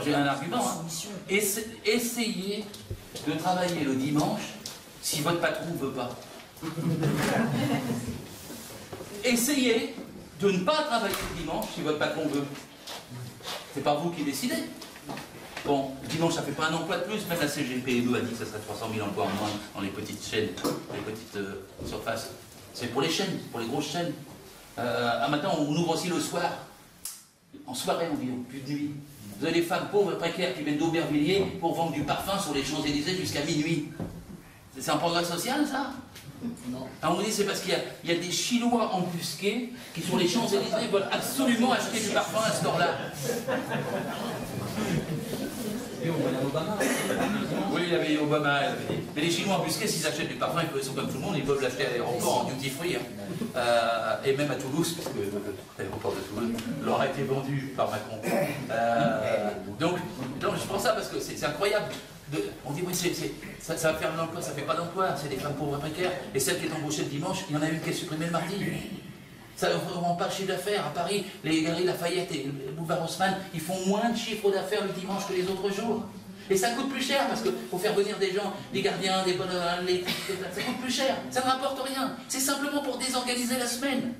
j'ai un argument. Hein. Essayez de travailler le dimanche si votre patron ne veut pas. Essayez de ne pas travailler le dimanche si votre patron veut. C'est pas vous qui décidez. Bon, le dimanche, ça ne fait pas un emploi de plus. Même la CGPME a dit que ça serait 300 000 emplois en moins dans les petites chaînes, les petites surfaces. C'est pour les chaînes, pour les grosses chaînes. Maintenant, on ouvre aussi le soir. En soirée environ, plus de nuit. Vous avez des femmes pauvres et précaires qui viennent d'Aubervilliers pour vendre du parfum sur les Champs-Élysées jusqu'à minuit. C'est un progrès social, ça? Non. Alors on vous dit c'est parce qu'il y a des Chinois embusqués qui, sur les Champs-Élysées, veulent absolument acheter du parfum à ce heure-là. Oui, il y avait Obama. Mais les Chinois embusqués, s'ils achètent du parfum, ils sont comme tout le monde, ils peuvent l'acheter à l'aéroport en duty free. Hein. Et même à Toulouse, puisque l'aéroport de Toulouse leur a été vendu par Macron. Donc, je prends ça parce que c'est incroyable. On dit, oui, ça va faire de l'emploi, ça ne fait pas d'emploi, c'est des femmes pauvres et précaires. Et celle qui est embauchée le dimanche, il y en a une qui est supprimée le mardi. Ça ne vraiment pas de chiffre d'affaires. À Paris, les Galeries Lafayette et le boulevard Haussmann, ils font moins de chiffre d'affaires le dimanche que les autres jours. Et ça coûte plus cher parce qu'il faut faire venir des gens, des gardiens, des bonnes, ça coûte plus cher. Ça ne rapporte rien. C'est simplement pour désorganiser la semaine.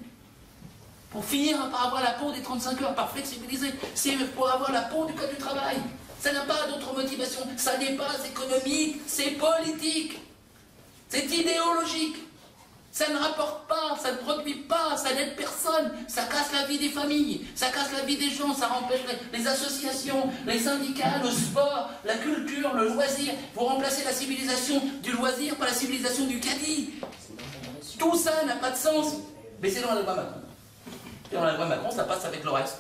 Pour finir par avoir la peau des 35 heures, par flexibiliser. C'est pour avoir la peau du Code du travail. Ça n'a pas d'autre motivation. Ça n'est pas économique, c'est politique. C'est idéologique. Ça ne rapporte pas, ça ne produit pas, ça n'aide personne, ça casse la vie des familles, ça casse la vie des gens, ça empêche les associations, les syndicats, le sport, la culture, le loisir. Vous remplacez la civilisation du loisir par la civilisation du caddie. Tout ça n'a pas de sens. Mais c'est dans la loi Macron. Et dans la loi Macron, ça passe avec le reste.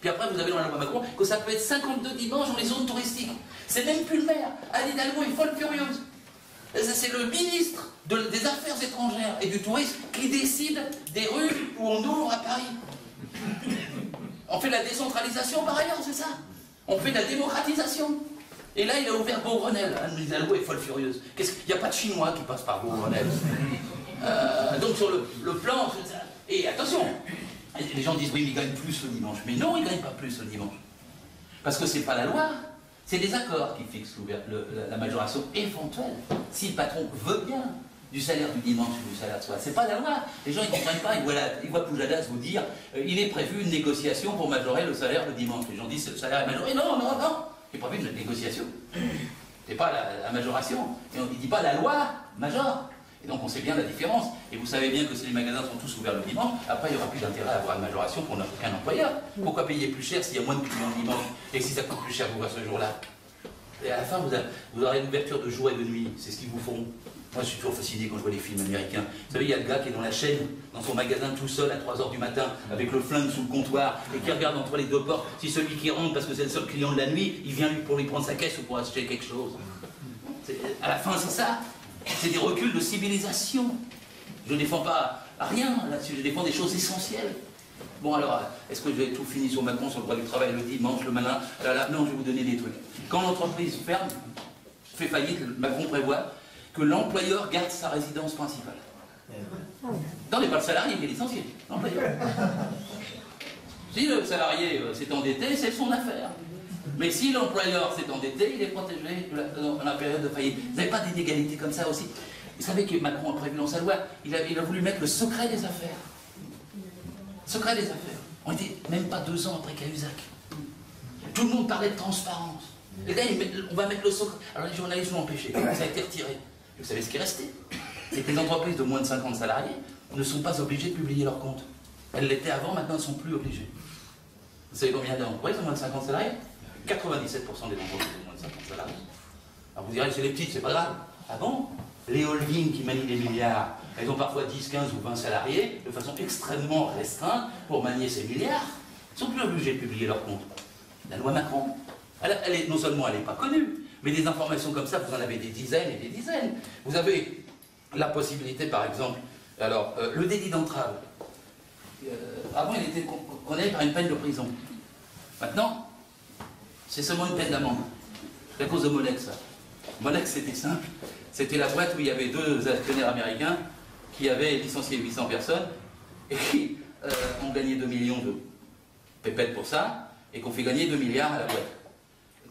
Puis après, vous avez dans la loi Macron que ça peut être 52 dimanches dans les zones touristiques. C'est même plus le maire. Anne Hidalgo est folle furieuse. C'est le ministre des Affaires étrangères et du Tourisme qui décide des rues où on ouvre à Paris. On fait de la décentralisation par ailleurs, c'est ça. On fait de la démocratisation. Et là, il a ouvert Beaugrenelle. Anne Hidalgo est folle furieuse. Il n'y a pas de Chinois qui passent par Beaugrenelle. Donc sur le plan... Et attention, les gens disent oui, mais ils gagnent plus le dimanche. Mais non, ils ne gagnent pas plus le dimanche. Parce que ce n'est pas la loi. C'est des accords qui fixent la majoration éventuelle, si le patron veut bien, du salaire du dimanche ou du salaire de soir. C'est pas la loi. Les gens ils ne comprennent pas, ils voient Pujadas vous dire il est prévu une négociation pour majorer le salaire le dimanche. Les gens disent le salaire est majoré. Non, non, non. Il est prévu une négociation. C'est pas la majoration. Et on ne dit pas la loi majore. Et donc on sait bien la différence. Et vous savez bien que si les magasins sont tous ouverts le dimanche, après il n'y aura plus d'intérêt à avoir une majoration pour aucun employeur. Pourquoi payer plus cher s'il y a moins de clients le dimanche et si ça coûte plus cher vous voir ce jour-là? Et à la fin, vous aurez une ouverture de jour et de nuit. C'est ce qu'ils vous font. Moi je suis toujours fasciné quand je vois les films américains. Vous savez, il y a le gars qui est dans la chaîne, dans son magasin tout seul à 3 h du matin, avec le flingue sous le comptoir, et qui regarde entre les 2 portes si celui qui rentre parce que c'est le seul client de la nuit, il vient pour lui prendre sa caisse ou pour acheter quelque chose. À la fin, c'est ça. C'est des reculs de civilisation. Je ne défends pas rien là-dessus, je défends des choses essentielles. Bon alors, est-ce que j'ai tout fini sur Macron, sur le droit du travail, le dimanche, le malin? Non, je vais vous donner des trucs. Quand l'entreprise ferme, fait faillite, Macron prévoit que l'employeur garde sa résidence principale. Non, n'est pas le salarié qui est licencié, l'employeur. Si le salarié s'est endetté, c'est son affaire. Mais si l'employeur s'est endetté, il est protégé dans la période de faillite. Vous n'avez pas d'inégalité comme ça aussi? Vous savez que Macron a prévu dans sa loi, il a voulu mettre le secret des affaires. Secret des affaires. On était même pas 2 ans après Cahuzac. Tout le monde parlait de transparence. Les gars, on va mettre le secret. Alors les journalistes l'ont empêché. Ça a été retiré. Vous savez ce qui est resté? C'est que les entreprises de moins de 50 salariés ne sont pas obligées de publier leurs comptes. Elles l'étaient avant, maintenant elles ne sont plus obligées. Vous savez combien d'entreprises de moins de 50 salariés? 97% des entreprises de moins de 50 salariés. Alors vous direz, c'est les petites, c'est pas grave. Ah bon? Les holdings qui manient des milliards, elles ont parfois 10, 15 ou 20 salariés, de façon extrêmement restreinte, pour manier ces milliards. Ils ne sont plus obligés de publier leurs comptes. La loi Macron, non seulement elle n'est pas connue, mais des informations comme ça, vous en avez des dizaines et des dizaines. Vous avez la possibilité, par exemple, alors, le délit d'entrave. Avant, il était condamné par une peine de prison. Maintenant, c'est seulement une peine d'amende. C'est à cause de Molex, ça. Molex, c'était simple. C'était la boîte où il y avait 2 actionnaires américains qui avaient licencié 800 personnes et qui ont gagné 2 millions de pépettes pour ça et qu'on fait gagner 2 milliards à la boîte.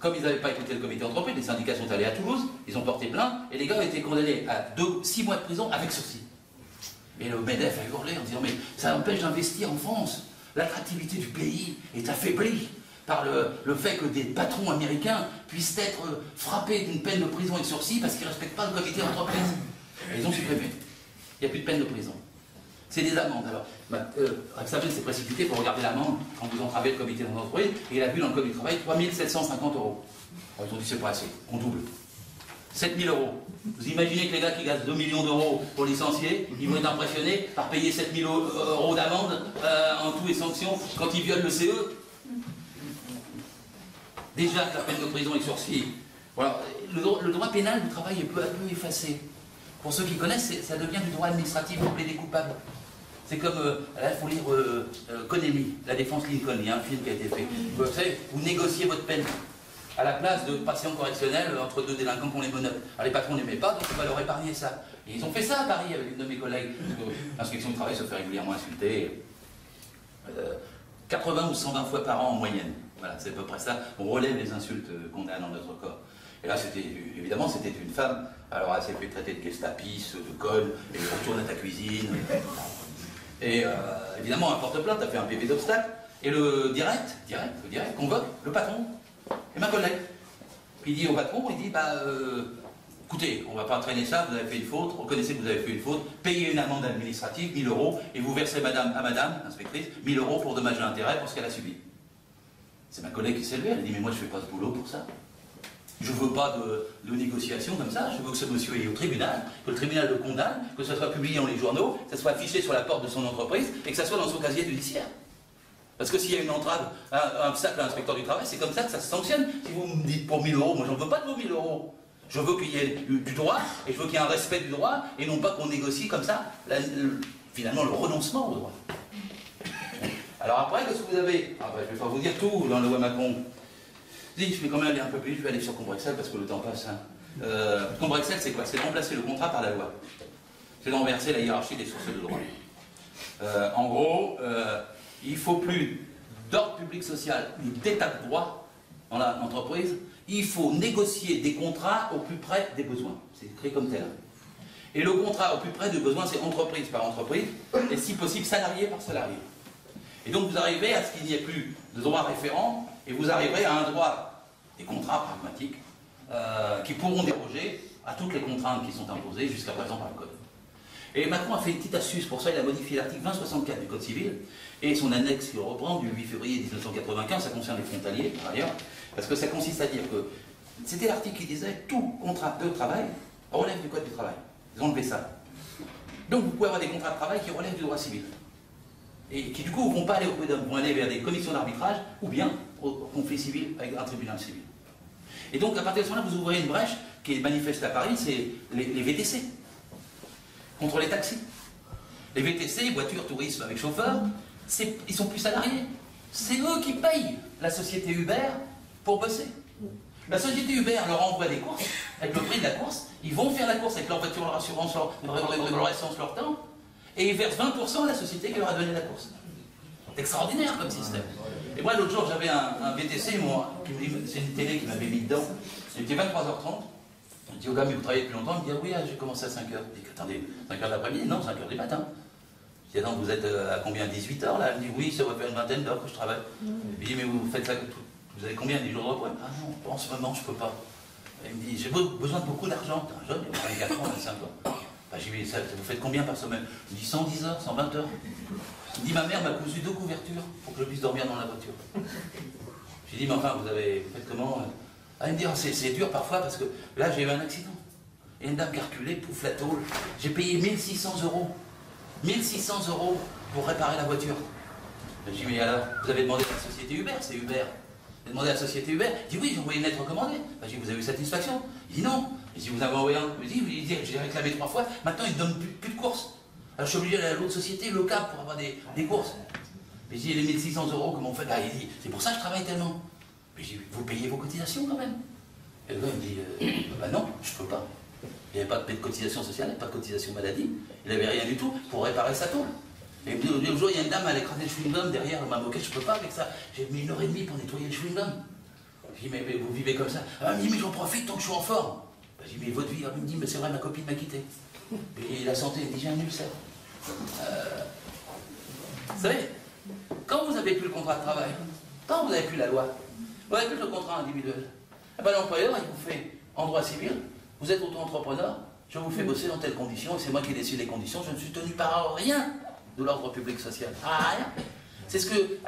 Comme ils n'avaient pas écouté le comité d'entreprise, les syndicats sont allés à Toulouse, ils ont porté plainte et les gars ont été condamnés à 6 mois de prison avec sursis. Et le MEDEF a hurlé en disant mais ça empêche d'investir en France. L'attractivité du pays est affaiblie par le fait que des patrons américains puissent être frappés d'une peine de prison et de sursis parce qu'ils ne respectent pas le comité d'entreprise. Et ils ont supprimé. Il n'y a plus de peine de prison. C'est des amendes. Alors, Rapsabel s'est précipité pour regarder l'amende quand vous entravez le comité d'entreprise et il a vu dans le code du travail 3 750 €. Alors, ils ont dit c'est pas assez, on double. 7 000 €. Vous imaginez que les gars qui gagnent 2 millions d'euros pour licencier, ils vont être impressionnés par payer 7 000 € d'amende en tout et sanctions quand ils violent le CE. Déjà que la peine de prison est sursis. Voilà. Le droit pénal du travail est peu à peu effacé. Pour ceux qui connaissent, ça devient du droit administratif pour plaider coupable. C'est comme, là il faut lire Connelly, La défense Lincoln, il y a un film qui a été fait. Vous savez, vous négociez votre peine à la place de patient correctionnel entre 2 délinquants qu'on les menotte. Alors les patrons n'aimaient pas, donc on va leur épargner ça. Et ils ont fait ça à Paris avec une de mes collègues. L'inspection du travail se fait régulièrement insulter. 80 ou 120 fois par an en moyenne. Voilà, c'est à peu près ça. On relève les insultes qu'on a dans notre corps. Et là, évidemment, c'était une femme. Alors, elle s'est fait traiter de gestapiste, de colle, et retourne à ta cuisine. Et évidemment, un porte-plainte a fait un PV d'obstacle. Et le direct convoque le patron et ma collègue. Il dit au patron, il dit, écoutez, on ne va pas traîner ça, vous avez fait une faute, reconnaissez que vous avez fait une faute, payez une amende administrative, 1 000 €, et vous versez à madame, l'inspectrice, 1 000 € pour dommages et intérêts pour ce qu'elle a subi. C'est ma collègue qui s'est levée, elle a dit, mais moi je ne fais pas ce boulot pour ça. Je ne veux pas de négociation comme ça, je veux que ce monsieur aille au tribunal, que le tribunal le condamne, que ce soit publié dans les journaux, que ça soit affiché sur la porte de son entreprise, et que ça soit dans son casier judiciaire. Parce que s'il y a une entrave, un obstacle à l'inspecteur du travail, c'est comme ça que ça se sanctionne. Si vous me dites pour 1 000 €, moi j'en veux pas de vos 1 000 €. Je veux qu'il y ait du droit, et je veux qu'il y ait un respect du droit, et non pas qu'on négocie comme ça, finalement, le renoncement au droit. Alors après, qu'est-ce que vous avez? Je ne vais pas vous dire tout dans le loi Macron. Je vais quand même aller un peu plus vite, je vais aller sur Combrexel parce que le temps passe. Combrexel, c'est quoi? C'est de remplacer le contrat par la loi. C'est de renverser la hiérarchie des sources de droit. En gros, il ne faut plus d'ordre public social ou d'état de droit dans l'entreprise. Il faut négocier des contrats au plus près des besoins. C'est écrit comme tel. Et le contrat au plus près des besoins, c'est entreprise par entreprise, et si possible, salarié par salarié. Et donc vous arrivez à ce qu'il n'y ait plus de droit référent, et vous arriverez à un droit, des contrats pragmatiques, qui pourront déroger à toutes les contraintes qui sont imposées jusqu'à présent par le Code. Et Macron a fait une petite astuce, pour ça il a modifié l'article 2064 du Code civil, et son annexe qui le reprend du 8 février 1995, ça concerne les frontaliers par ailleurs, parce que ça consiste à dire que c'était l'article qui disait tout contrat de travail relève du Code du travail. Ils ont enlevé ça. Donc vous pouvez avoir des contrats de travail qui relèvent du droit civil. Et qui du coup ne vont pas aller au prud'homme, vont aller vers des commissions d'arbitrage ou bien au conflit civil avec un tribunal civil. Et donc à partir de ce moment-là, vous ouvrez une brèche qui est manifeste à Paris, c'est les VTC, contre les taxis. Les VTC, voitures, tourisme avec chauffeur, ils sont plus salariés. C'est eux qui payent la société Uber pour bosser. La société Uber leur envoie des courses, avec le prix de la course, ils vont faire la course avec leur voiture, leur assurance, leur essence, leur temps, et ils versent 20% à la société qui leur a donné la course. C'est extraordinaire comme système. Et moi, l'autre jour, j'avais un VTC, c'est une télé qui m'avait mis dedans, il était 23h30, je dis au gars, mais vous travaillez depuis longtemps? Il me dit, ah oui, j'ai commencé à 5h. Je dis, attendez, 5h de l'après-midi? Non, 5h du matin. Je dis, non, vous êtes à combien? 18h là? Il me dit, oui, ça va faire une vingtaine d'heures que je travaille. Je lui dis, mais vous faites ça, vous avez combien? 10 jours de repos? Ah non, en ce moment, je ne peux pas. Il me dit, j'ai besoin de beaucoup d'argent. T'es un jeune, il a 24 ans, 25 ans. Bah, j'ai dit, vous faites combien par semaine? Il me dit, 110 heures, 120 heures. Il me dit, ma mère m'a cousu 2 couvertures pour que je puisse dormir dans la voiture. J'ai dit, mais enfin, vous faites comment? Ah, il me dit, oh, c'est dur parfois parce que là, j'ai eu un accident. Et une dame qui a reculé, pouf, la tôle. J'ai payé 1600 euros. 1600 euros pour réparer la voiture. J'ai dit, mais alors, vous avez demandé à la société Uber, c'est Uber. Vous avez demandé à la société Uber? Il dit, oui, j'ai envoyé une lettre recommandée. J'ai dit, vous avez eu satisfaction? Il dit, non. J'ai dit, vous avez envoyé un. Il dit, j'ai réclamé 3 fois, maintenant ils ne donnent plus de courses. Alors je suis obligé d'aller à l'autre société, le Cap, pour avoir des courses. J'ai dit, les 1600 euros, comment on fait? Il dit, c'est pour ça que je travaille tellement. J'ai dit, vous payez vos cotisations quand même? Et le gars, il me dit, bah non, je peux pas. Il n'y avait pas de cotisation sociale, il n'y avait pas de cotisation maladie, il n'avait rien du tout pour réparer sa tôle. Et puis le jour, il y a une dame, elle a écrasé le chewing-gum derrière, elle m'a moqué, je peux pas avec ça. J'ai mis 1h30 pour nettoyer le chewing-gum. J'ai dit, mais vous vivez comme ça? Elle me dit, mais j'en profite tant que je suis en forme. J'ai dit, mais votre vie? Elle me dit, mais c'est vrai, ma copine m'a quitté. Et la santé, elle me dit, j'ai un ulcère. Vous savez, quand vous n'avez plus le contrat de travail, quand vous n'avez plus la loi, vous n'avez plus le contrat individuel, eh ben, l'employeur, il vous fait, en droit civil, vous êtes auto-entrepreneur, je vous fais bosser dans telles conditions, et c'est moi qui décide les conditions, je ne suis tenu par rien de l'ordre public social. Ah, rien. C'est ce que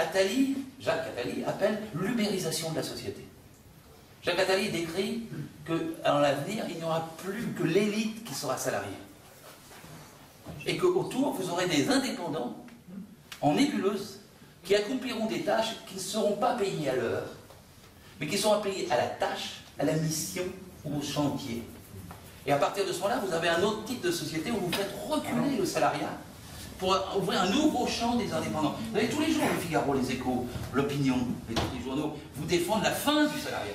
Jacques Attali appelle l'ubérisation de la société. Jacques Attali décrit qu'en l'avenir, il n'y aura plus que l'élite qui sera salariée. Et qu'autour, vous aurez des indépendants en nébuleuse qui accompliront des tâches qui ne seront pas payées à l'heure, mais qui seront payées à la tâche, à la mission ou au chantier. Et à partir de ce moment-là, vous avez un autre type de société où vous faites reculer le salariat pour ouvrir un nouveau champ des indépendants. Vous avez tous les jours, le Figaro, les Échos, l'Opinion, les journaux, vous défendent la fin du salariat.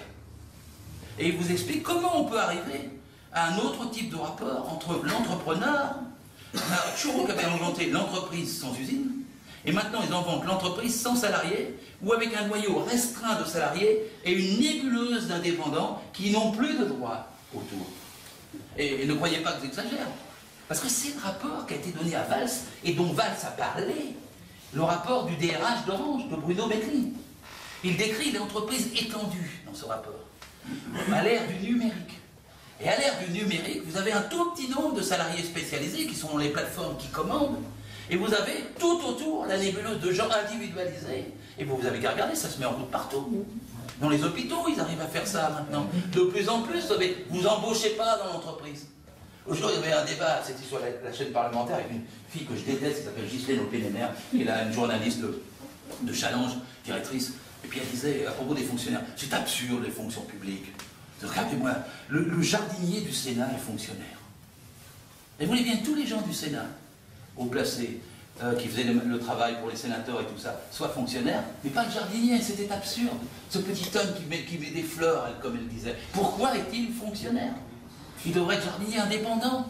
Et ils vous expliquent comment on peut arriver à un autre type de rapport entre l'entrepreneur, Churro qui avait inventé l'entreprise sans usine, et maintenant ils inventent l'entreprise sans salariés, ou avec un noyau restreint de salariés et une nébuleuse d'indépendants qui n'ont plus de droits autour. Et ne croyez pas que j'exagère, parce que c'est le rapport qui a été donné à Valls, et dont Valls a parlé, le rapport du DRH d'Orange, de Bruno Bettelin. Il décrit l'entreprise étendue dans ce rapport, à l'ère du numérique. Et à l'ère du numérique, vous avez un tout petit nombre de salariés spécialisés qui sont les plateformes qui commandent, et vous avez tout autour la nébuleuse de gens individualisés. Et vous avez qu'à regarder, ça se met en route partout. Dans les hôpitaux, ils arrivent à faire ça maintenant. De plus en plus, vous embauchez pas dans l'entreprise. Aujourd'hui, il y avait un débat, c'était sur la chaîne parlementaire, avec une fille que je déteste, qui s'appelle Ghislaine Opénémer, qui est là, une journaliste de Challenge, directrice. Et puis elle disait, à propos des fonctionnaires, c'est absurde les fonctions publiques. Regardez-moi, le jardinier du Sénat est fonctionnaire. Et vous voulez bien que tous les gens du Sénat, haut placés, qui faisaient le travail pour les sénateurs et tout ça, soient fonctionnaires, mais pas le jardinier, c'était absurde. Ce petit homme qui met des fleurs, comme elle disait, pourquoi est-il fonctionnaire? Il devrait être jardinier indépendant.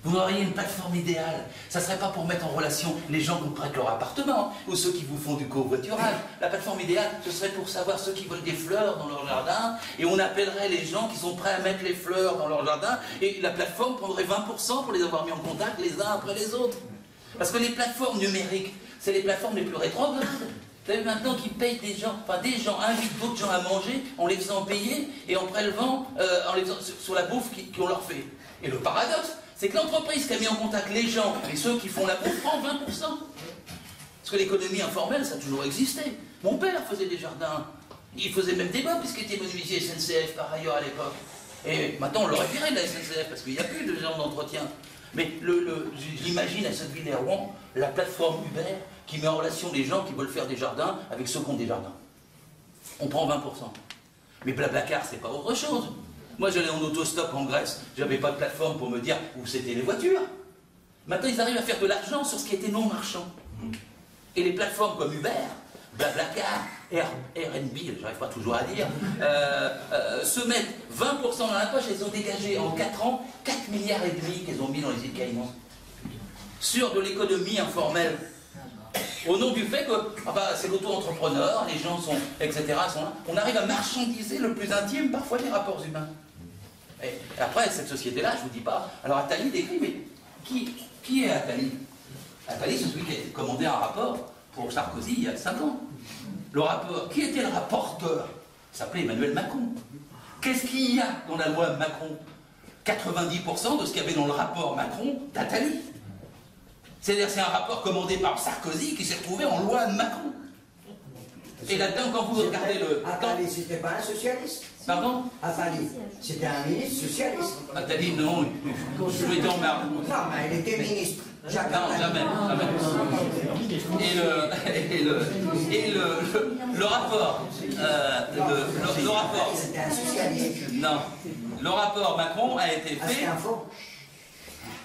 Vous auriez une plateforme idéale. Ça ne serait pas pour mettre en relation les gens qui vous prêtent leur appartement ou ceux qui vous font du covoiturage. La plateforme idéale, ce serait pour savoir ceux qui veulent des fleurs dans leur jardin, et on appellerait les gens qui sont prêts à mettre les fleurs dans leur jardin, et la plateforme prendrait 20% pour les avoir mis en contact les uns après les autres. Parce que les plateformes numériques, c'est les plateformes les plus rétrogrades. Vous savez, maintenant qu'ils payent des gens invitent d'autres gens à manger en les faisant payer et en prélevant sur la bouffe qu'on leur fait. Et le paradoxe, c'est que l'entreprise qui a mis en contact les gens et ceux qui font la bouffe prend 20%. Parce que l'économie informelle, ça a toujours existé. Mon père faisait des jardins. Il faisait même des bains puisqu'il était menuisier SNCF par ailleurs à l'époque. Et maintenant, on l'aurait viré de la SNCF parce qu'il n'y a plus de gens d'entretien. Mais j'imagine à cette ville des Rouen la plateforme Uber qui met en relation les gens qui veulent faire des jardins avec ceux qui ont des jardins. On prend 20%. Mais Blablacar, c'est pas autre chose. Moi, j'allais en autostop en Grèce, j'avais pas de plateforme pour me dire où c'était les voitures. Maintenant, ils arrivent à faire de l'argent sur ce qui était non marchand. Et les plateformes comme Uber, Blablacar, Airbnb, j'arrive pas toujours à dire, se mettent 20% dans la poche, elles ont dégagé en 4 ans 4 milliards et demi qu'elles ont mis dans les îles Caïmans. Sur de l'économie informelle. Au nom du fait que c'est l'auto-entrepreneur, les gens sont, etc. sont là. On arrive à marchandiser le plus intime, parfois, des rapports humains. Et après, cette société-là, je ne vous dis pas. Alors Attali décrit, mais qui est Attali? Attali, c'est celui qui a commandé un rapport pour Sarkozy il y a 5 ans. Le rapport, qui était le rapporteur? Il s'appelait Emmanuel Macron. Qu'est-ce qu'il y a dans la loi Macron? 90% de ce qu'il y avait dans le rapport Macron d'Attali. C'est-à-dire c'est un rapport commandé par Sarkozy qui s'est retrouvé en loi de Macron. Et là-dedans, quand vous regardez le... Attali, c'était pas un socialiste. Pardon? Attali, c'était un ministre socialiste. Attali, non, je lui étais en marre. Non, mais il était ministre. Jacques Non, Attali. jamais. Et le rapport... le rapport... C'était un socialiste. Non. Le rapport Macron a été Ah, c'était fait... un faux.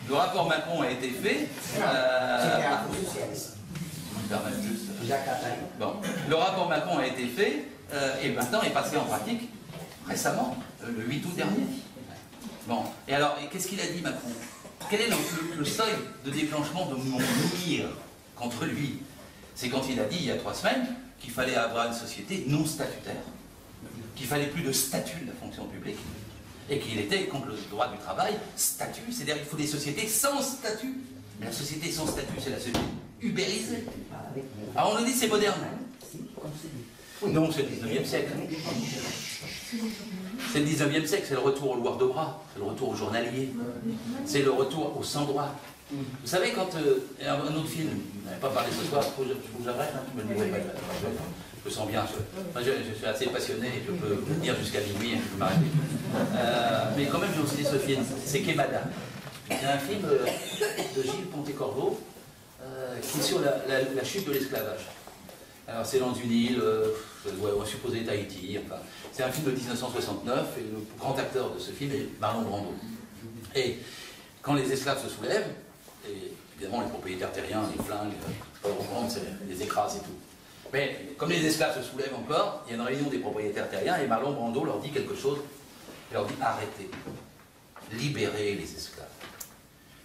Le rapport Macron a été fait... C'était un faux socialiste. Je me permets juste... Jacques Attali. Bon, le rapport Macron a été fait et maintenant est passé en pratique récemment, le 8 août dernier. Bon, et alors, qu'est-ce qu'il a dit Macron? Quel est le seuil de déclenchement de mon nuire contre lui? C'est quand il a dit il y a 3 semaines qu'il fallait avoir une société non statutaire, qu'il fallait plus de statut de la fonction publique et qu'il était contre le droit du travail, statut, c'est-à-dire qu'il faut des sociétés sans statut. Mais la société sans statut, c'est la société ubérisée. Alors on nous dit c'est moderne. Non, c'est le 19e siècle. C'est le 19e siècle, c'est le retour au Loir de Bras, c'est le retour au journalier, c'est le retour au sans-droit. Vous savez, quand un autre film, vous n'avez pas parlé ce soir, je vous arrête, hein, je me sens bien, moi, je suis assez passionné, je peux venir jusqu'à minuit, je peux m'arrêter. Mais quand même, j'ai aussi dit ce film, c'est Quémada. C'est un film de Gilles Pontecorvo qui est sur la chute de l'esclavage. Alors c'est dans une île, on va supposer Tahiti, enfin, c'est un film de 1969 et le grand acteur de ce film est Marlon Brando. Et quand les esclaves se soulèvent, et évidemment les propriétaires terriens, les flingues, les écrasent et tout. Mais comme les esclaves se soulèvent encore, il y a une réunion des propriétaires terriens et Marlon Brando leur dit quelque chose, il leur dit arrêtez, libérez les esclaves.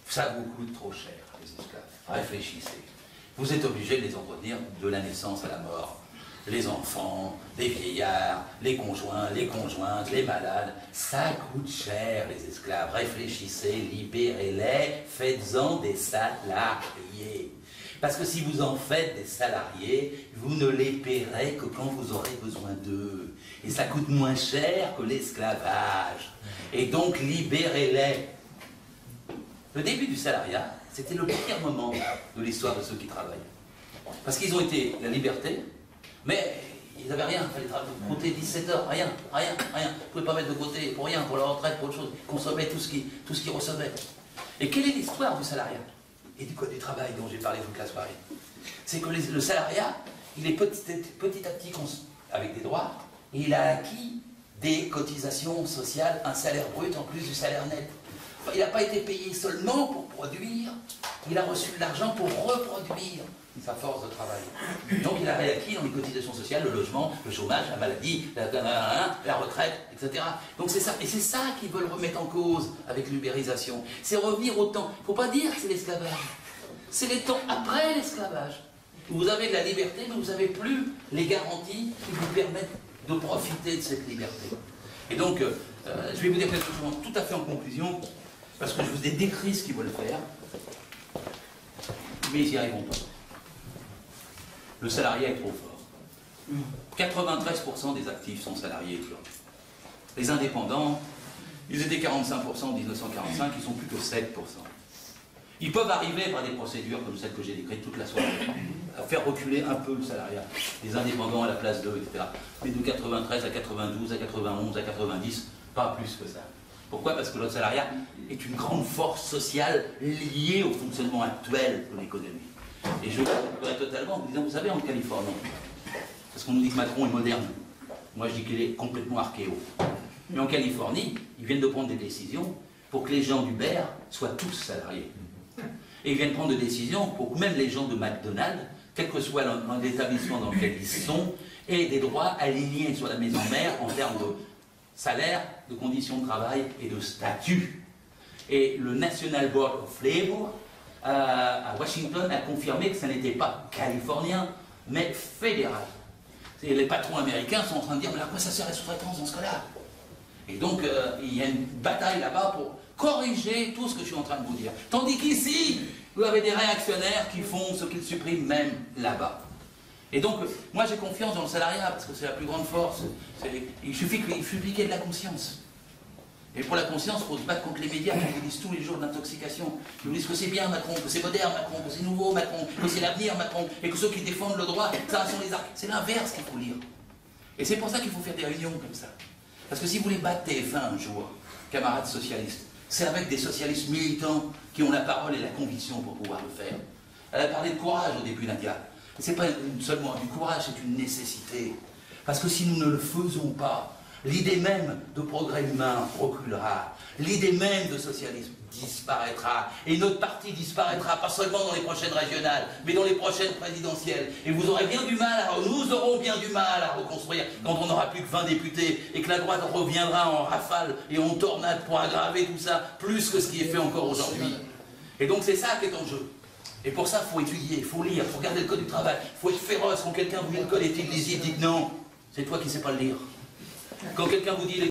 Ça vous coûte trop cher, les esclaves. Réfléchissez. Vous êtes obligés de les entretenir de la naissance à la mort. Les enfants, les vieillards, les conjoints, les conjointes, les malades. Ça coûte cher, les esclaves. Réfléchissez, libérez-les, faites-en des salariés. Parce que si vous en faites des salariés, vous ne les paierez que quand vous aurez besoin d'eux. Et ça coûte moins cher que l'esclavage. Et donc, libérez-les. Le début du salariat, c'était le pire moment de l'histoire de ceux qui travaillent. Parce qu'ils ont été la liberté, mais ils n'avaient rien, il fallait compter 17 heures, rien. Ils ne pouvaient pas mettre de côté pour rien, pour la retraite, pour autre chose. Ils consommaient tout ce qu'ils recevaient. Et quelle est l'histoire du salariat et du code du travail dont j'ai parlé toute la soirée? C'est que le salariat, il est petit à petit avec des droits, et il a acquis des cotisations sociales, un salaire brut en plus du salaire net. Il n'a pas été payé seulement pour produire, il a reçu de l'argent pour reproduire sa force de travail. Donc il a réacquis dans les cotisations sociales le logement, le chômage, la maladie, la retraite, etc. Donc c'est ça, et c'est ça qu'ils veulent remettre en cause avec l'ubérisation. C'est revenir au temps. Il ne faut pas dire que c'est l'esclavage. C'est les temps après l'esclavage. Vous avez de la liberté, mais vous n'avez plus les garanties qui vous permettent de profiter de cette liberté. Et donc, je vais vous dire quelque chose tout à fait en conclusion, parce que je vous ai décrit ce qu'ils veulent faire, mais ils n'y arriveront pas. Le salariat est trop fort. 93% des actifs sont salariés. Les indépendants, ils étaient 45% en 1945, ils sont plus que 7%. Ils peuvent arriver par des procédures comme celle que j'ai décrite toute la soirée, à faire reculer un peu le salariat, les indépendants à la place d'eux, etc. Mais de 93 à 92, à 91, à 90, pas plus que ça. Pourquoi? Parce que le salariat est une grande force sociale liée au fonctionnement actuel de l'économie. Et je voudrais totalement en vous disant, vous savez, en Californie, parce qu'on nous dit que Macron est moderne, moi je dis qu'il est complètement archéo. Mais en Californie, ils viennent de prendre des décisions pour que les gens d'Uber soient tous salariés. Et ils viennent prendre des décisions pour que même les gens de McDonald's quel que soit l'établissement dans lequel ils sont, aient des droits alignés sur la maison mère en termes de salaire, de conditions de travail et de statut. Et le National Board of Labor à Washington a confirmé que ça n'était pas californien, mais fédéral. Et les patrons américains sont en train de dire, mais à quoi ça sert la sous-traitance dans ce cas-là? Et donc, il y a une bataille là-bas pour corriger tout ce que je suis en train de vous dire. Tandis qu'ici, vous avez des réactionnaires qui font ce qu'ils suppriment même là-bas. Et donc, moi j'ai confiance dans le salariat, parce que c'est la plus grande force. Il suffit qu'il y ait de la conscience. Et pour la conscience, il faut se battre contre les médias qui vous disent tous les jours de l'intoxication. Qui vous disent que c'est bien Macron, que c'est moderne Macron, que c'est nouveau Macron, que c'est l'avenir Macron, et que ceux qui défendent le droit, ça sont les arcs. C'est l'inverse qu'il faut lire. Et c'est pour ça qu'il faut faire des réunions comme ça. Parce que si vous voulez battre TF1 un jour, camarades socialistes, c'est avec des socialistes militants qui ont la parole et la conviction pour pouvoir le faire. Elle a parlé de courage au début, Nadia. C'est pas seulement du courage, c'est une nécessité. Parce que si nous ne le faisons pas, l'idée même de progrès humain reculera. L'idée même de socialisme disparaîtra. Et notre parti disparaîtra, pas seulement dans les prochaines régionales, mais dans les prochaines présidentielles. Et vous aurez bien du mal, nous aurons bien du mal à reconstruire quand on n'aura plus que 20 députés et que la droite reviendra en rafale et en tornade pour aggraver tout ça, plus que ce qui est fait encore aujourd'hui. Et donc c'est ça qui est en jeu. Et pour ça, il faut étudier, il faut lire, il faut regarder le code du travail, il faut être féroce. Quand quelqu'un vous dit le code est illisible, dites non, c'est toi qui ne sais pas le lire. Quand quelqu'un vous dit